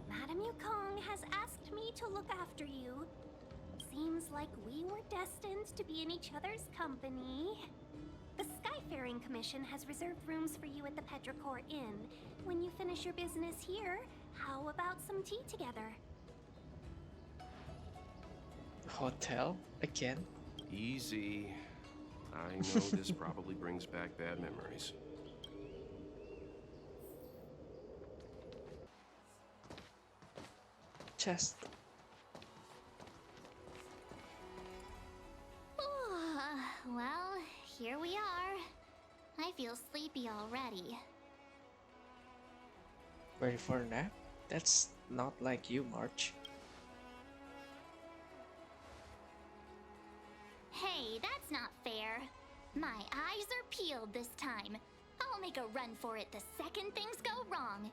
Madame Yukong has asked me to look after you. Seems like we were destined to be in each other's company. The Skyfaring Commission has reserved rooms for you at the Petrichor Inn. When you finish your business here, how about some tea together? Hotel? Again? Easy. I know this probably brings back bad memories. chest. Well, here we are. I feel sleepy already. Ready for a nap? That's not like you, March. Hey, that's not fair. My eyes are peeled this time. I'll make a run for it the second things go wrong.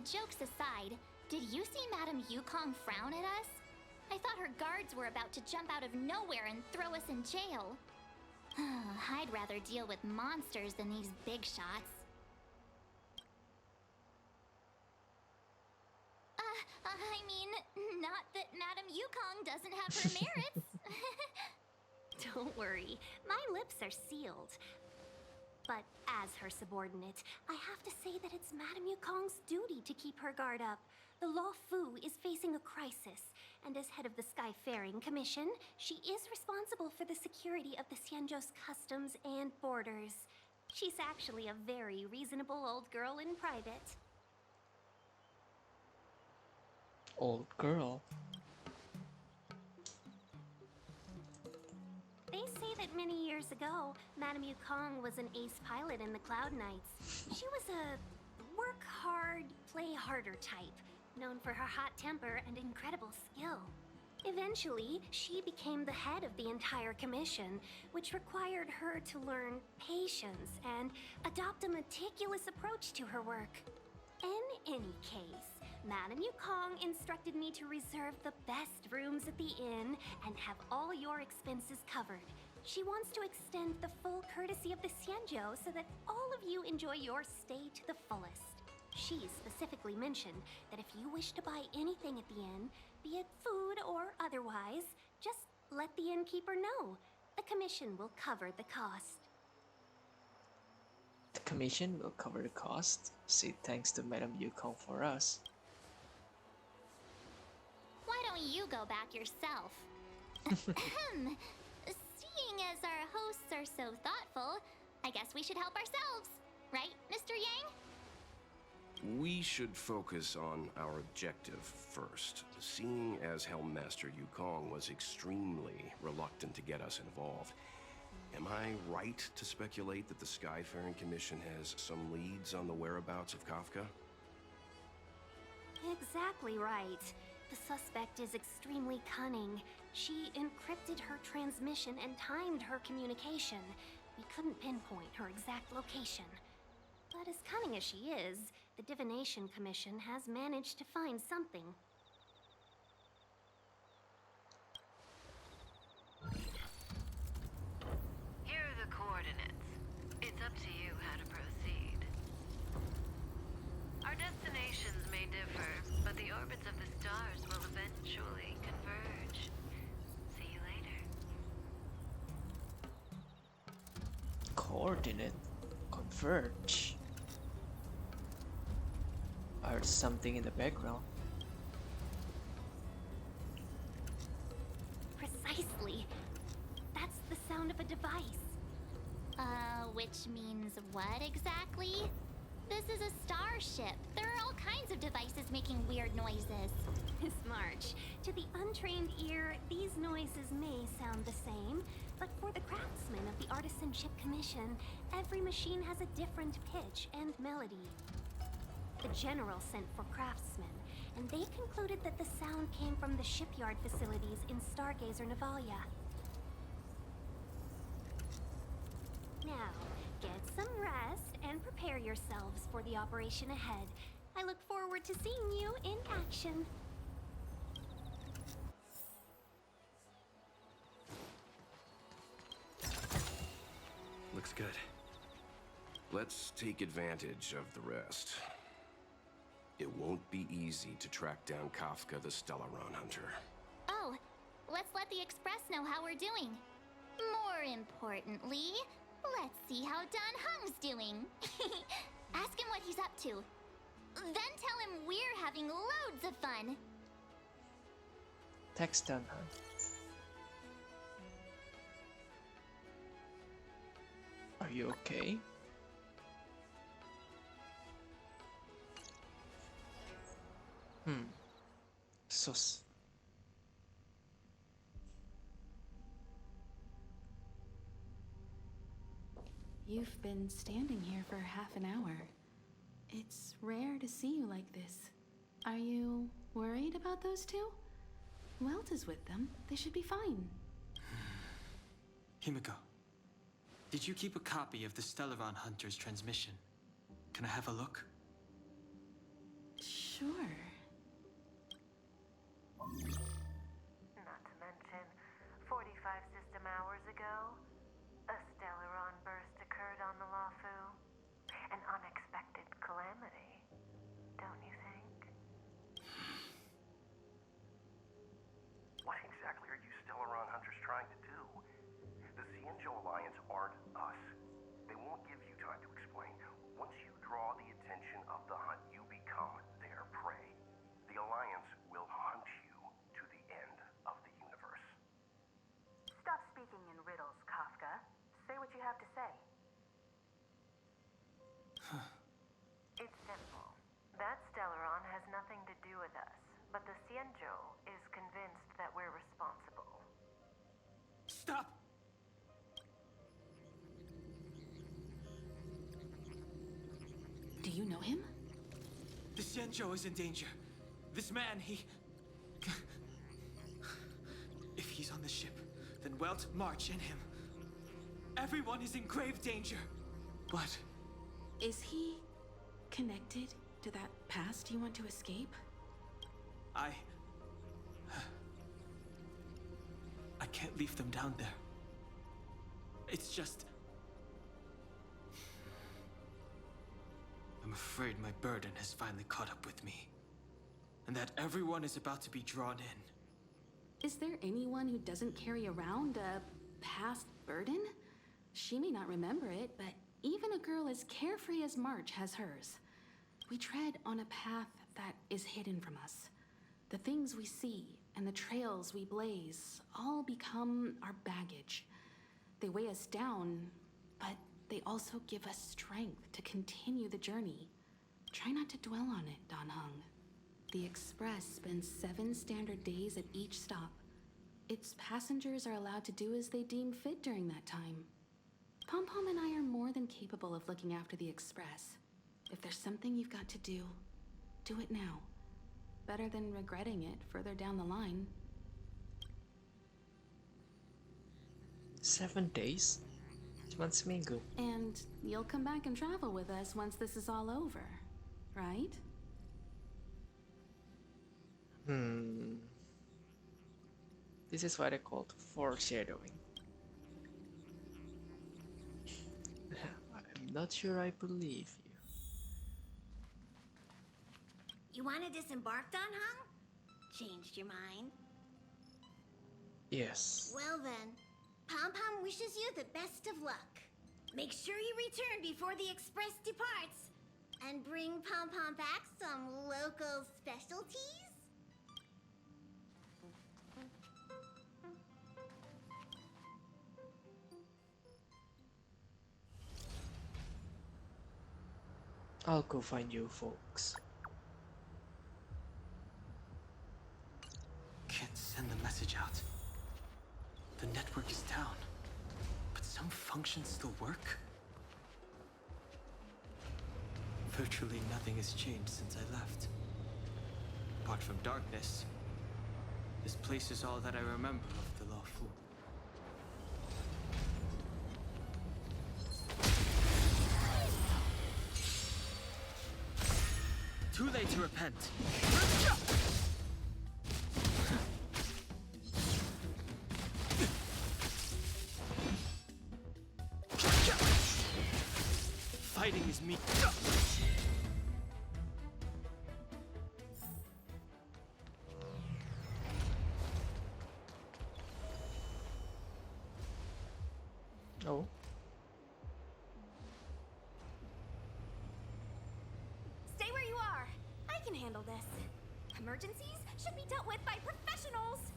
Jokes aside, did you see Madame Yukong frown at us? I thought her guards were about to jump out of nowhere and throw us in jail. I'd rather deal with monsters than these big shots. I mean, not that Madame Yukong doesn't have her merits. Don't worry, my lips are sealed. But as her subordinate, I have to say that it's Madame Yukong's duty to keep her guard up. The Luofu is facing a crisis, and as head of the Skyfaring Commission, she is responsible for the security of the Xianzhou's customs and borders. She's actually a very reasonable old girl in private. Old girl. They say that many years ago, Madame Yukong was an ace pilot in the Cloud Knights. She was a work hard, play harder type, known for her hot temper and incredible skill. Eventually, she became the head of the entire commission, which required her to learn patience and adopt a meticulous approach to her work. In any case, Madame Yukong instructed me to reserve the best rooms at the inn and have all your expenses covered. She wants to extend the full courtesy of the Xianzhou so that all of you enjoy your stay to the fullest. She specifically mentioned that if you wish to buy anything at the inn, be it food or otherwise, just let the innkeeper know. The commission will cover the cost. The commission will cover the cost. Say thanks to Madame Yukong for us. Why don't you go back yourself? Ahem. Seeing as our hosts are so thoughtful, I guess we should help ourselves. Right, Mr. Yang? We should focus on our objective first. Seeing as Helmmaster Yukong was extremely reluctant to get us involved, am I right to speculate that the Skyfaring Commission has some leads on the whereabouts of Kafka? Exactly right. The suspect is extremely cunning. She encrypted her transmission and timed her communication. We couldn't pinpoint her exact location. But as cunning as she is, the Divination Commission has managed to find something. Here are the coordinates. It's up to you how to proceed. Our destinations may differ, but the orbits of the stars will eventually converge. See you later. Coordinate. Converge. I heard something in the background. Precisely. That's the sound of a device. Which means what exactly? This is a starship. There are all kinds of devices making weird noises. Miss March, to the untrained ear, these noises may sound the same, but for the craftsmen of the Artisanship Commission, every machine has a different pitch and melody. The General sent for craftsmen, and they concluded that the sound came from the shipyard facilities in Stargazer Navalia. Now, get some rest and prepare yourselves for the operation ahead. I look forward to seeing you in action. Looks good. Let's take advantage of the rest. It won't be easy to track down Kafka the Stellaron Hunter. Oh, let's let the Express know how we're doing. More importantly, let's see how Dun Hung's doing. Ask him what he's up to. Then tell him we're having loads of fun. Text Dun Hung. Are you okay? Sus. You've been standing here for half an hour. It's rare to see you like this. Are you worried about those two? Who else is with them? They should be fine. Himiko, did you keep a copy of the Stellaron Hunter's transmission? Can I have a look? Sure. Not to mention, 45 system hours ago, a Stellaron burst occurred on the Luofu. An unexpected calamity, don't you think? What exactly are you Stellaron hunters trying to do? The Xianzhou Alliance aren't us. They won't give you time to explain. Once you draw the attention of the hunt, you become their prey. The Alliance will hunt you to the end of the universe. Stop speaking in riddles, Kafka. Say what you have to say. It's simple. That Stellaron has nothing to do with us, but the Xianzhou is convinced that we're responsible. Stop! Do you know him? The Xianzhou is in danger. This man, If he's on the ship, then Welt, March, and him. Everyone is in grave danger. What? Is he connected to that past you want to escape? I can't leave them down there. It's just... I'm afraid my burden has finally caught up with me. And that everyone is about to be drawn in. Is there anyone who doesn't carry around a past burden? She may not remember it, but even a girl as carefree as March has hers. We tread on a path that is hidden from us. The things we see and the trails we blaze all become our baggage. They weigh us down, but they also give us strength to continue the journey. Try not to dwell on it, Dan Heng. The Express spends 7 standard days at each stop. Its passengers are allowed to do as they deem fit during that time. Pom Pom and I are more than capable of looking after the Express. If there's something you've got to do it now. Better than regretting it further down the line. 7 days? Cuman seminggu. And you'll come back and travel with us once this is all over, right? This is what I call foreshadowing. I'm not sure I believe you. You want to disembark, Dan Heng? Changed your mind? Yes. Well then, Pom Pom wishes you the best of luck. Make sure you return before the Express departs. And bring Pom Pom back some local specialties? I'll go find you folks. Can't send the message out. The network is down, but some functions still work. Virtually nothing has changed since I left. Apart from darkness, this place is all that I remember of the Luofu. Too late to repent. Fighting is me. Oh. Stay where you are. I can handle this. Emergencies should be dealt with by professionals.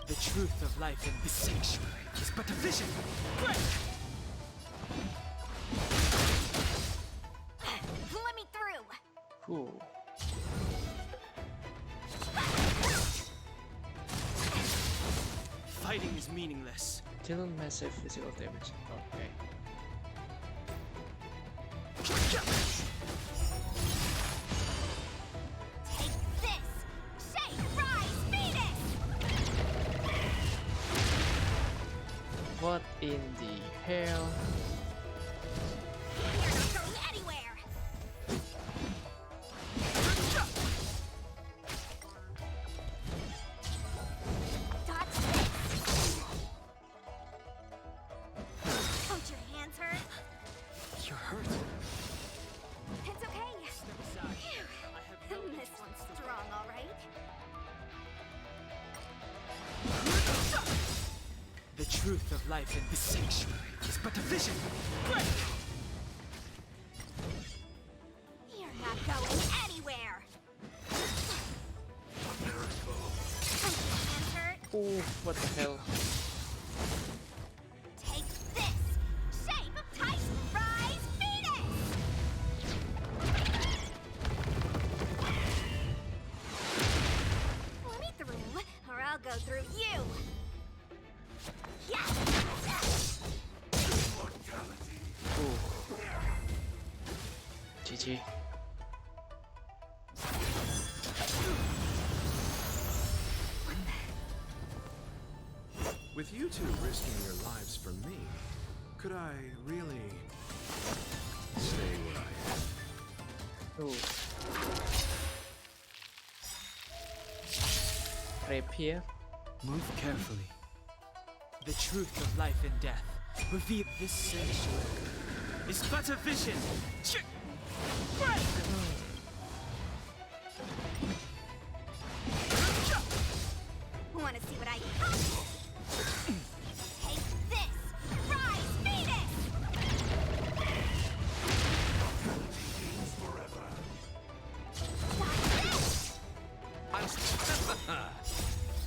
The truth of life in this sanctuary is but a vision. Break! Let me through! Cool. Fighting is meaningless. Deal massive physical damage. Okay. Take this! Shake, rise, Phoenix! What in the hell? You're not going anywhere! Dodge this! Don't your hands hurt? You're hurt. It's okay. Phew. This one's strong, all right. The truth of life in this sanctuary is but a vision. Break! You're not going anywhere. Don't your hands hurt? Oh, what the hell? Take this! Shape of Titan Rise Phoenix! Let me through, or I'll go through you! Yeah! GG. With you two risking your lives for me, could I really stay where I am? Oh. Rapier. Move carefully. The truth of life and death. Reveal this sanctuary is but a vision. Break! Wanna see what I got? Take this! Rise Phoenix!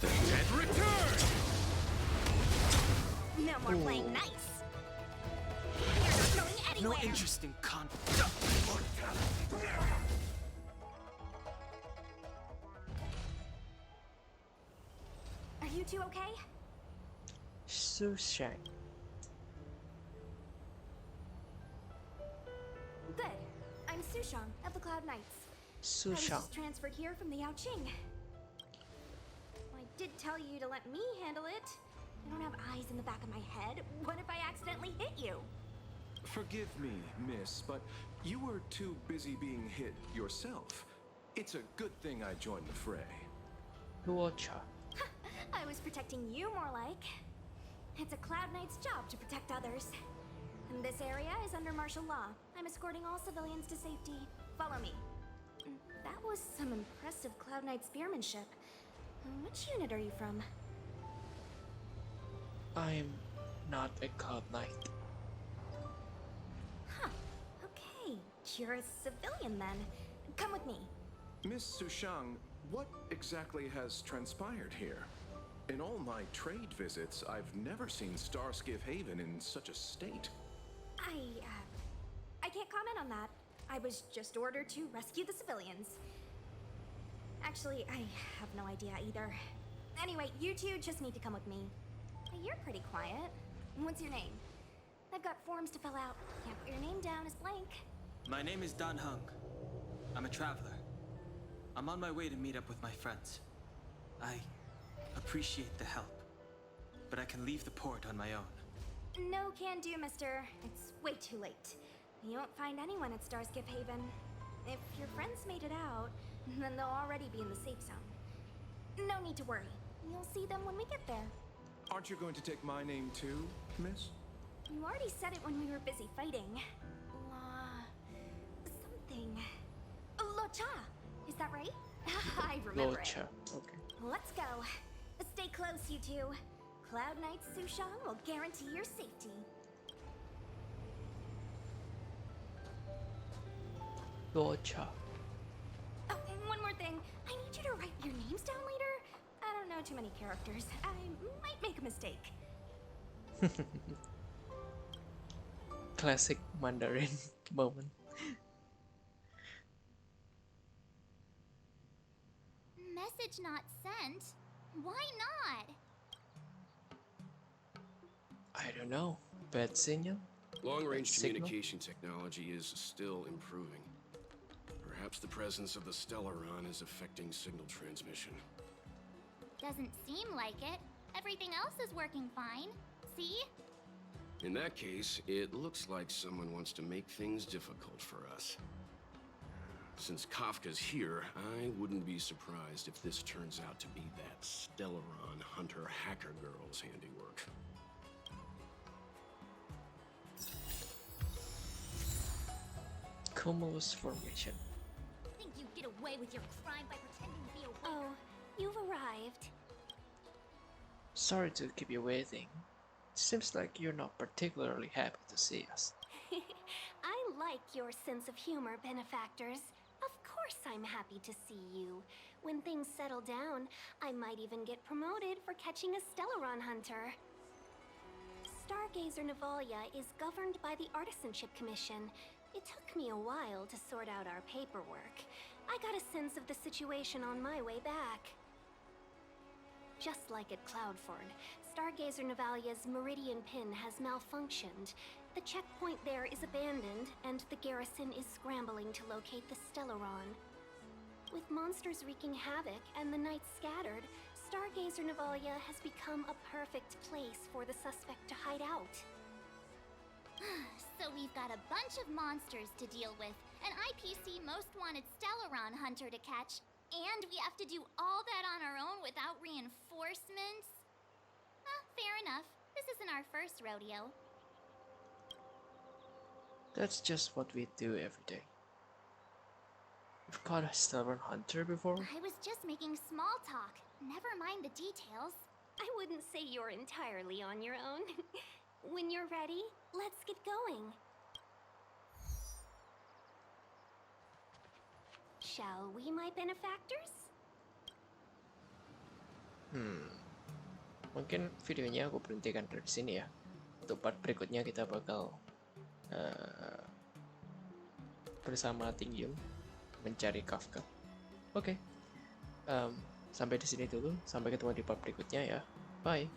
The dead return! No more playing nice. You're not going anywhere. No interest in conflict. Are you two okay? Sushang. Good. I'm Sushang of the Cloud Knights. I was Sushang. just transferred here from the Yaoqing. I did tell you to let me handle it. I don't have eyes in the back of my head. What if I accidentally hit you? Forgive me, miss, but you were too busy being hit yourself. It's a good thing I joined the fray. Luocha. I was protecting you more like. It's a Cloud Knight's job to protect others. And this area is under martial law. I'm escorting all civilians to safety. Follow me. That was some impressive Cloud Knight spearmanship. Which unit are you from? I'm not a Cloud Knight. Huh. Okay. You're a civilian then. Come with me. Miss Sushang, what exactly has transpired here? In all my trade visits, I've never seen Starskiff Haven in such a state. I can't comment on that. I was just ordered to rescue the civilians. Actually, I have no idea either. Anyway, you two just need to come with me. You're pretty quiet. What's your name? I've got forms to fill out. Can't put your name down as blank. My name is Dan Hung. I'm a traveler. I'm on my way to meet up with my friends. I appreciate the help, but I can leave the port on my own. No can do, mister. It's way too late. You won't find anyone at Starskiff Haven. If your friends made it out, then they'll already be in the safe zone. No need to worry. You'll see them when we get there. Aren't you going to take my name too, miss? You already said it when we were busy fighting. Something. Locha! Is that right? I remember Luocha. it. Okay. Let's go. Stay close, you two. Cloud Knight Sushang will guarantee your safety. Luocha. Oh, one more thing. I need you to write your names down later. I don't know know too many characters. I might make a mistake. Classic Mandarin moment. Message not sent? Why not? I don't know. Bad signal? Long-range Signal? communication technology is still improving. Perhaps the presence of the Stellaron is affecting signal transmission. Doesn't seem like it. Everything else is working fine. See? In that case, it looks like someone wants to make things difficult for us. Since Kafka's here, I wouldn't be surprised if this turns out to be that Stellaron hunter hacker girl's handiwork. Cumulus formation. Think you'd get away with your crime by pretending to be a Oh, you've arrived. Sorry to keep you waiting. Seems like you're not particularly happy to see us. I like your sense of humor, benefactors. Of course I'm happy to see you. When things settle down, I might even get promoted for catching a Stellaron hunter. Stargazer Navalia is governed by the Artisanship Commission. It took me a while to sort out our paperwork. I got a sense of the situation on my way back. Just like at Cloudford, Stargazer Navalia's Meridian Pin has malfunctioned. The checkpoint there is abandoned, and the garrison is scrambling to locate the Stellaron. With monsters wreaking havoc and the night scattered, Stargazer Navalia has become a perfect place for the suspect to hide out. So we've got a bunch of monsters to deal with, an IPC most wanted Stellaron hunter to catch, and we have to do all that on our own without reinforcements? Fair enough. This isn't our first rodeo. That's just what we do every day. We've caught a Stellaron hunter before. I was just making small talk. Never mind the details. I wouldn't say you're entirely on your own. When you're ready, let's get going. Shall we, my benefactors? Mungkin videonya aku berhentikan dari sini ya. Untuk part berikutnya kita bakal bersama Tingyun mencari Kafka. Oke. Sampai di sini dulu. Sampai ketemu di part berikutnya ya. Bye.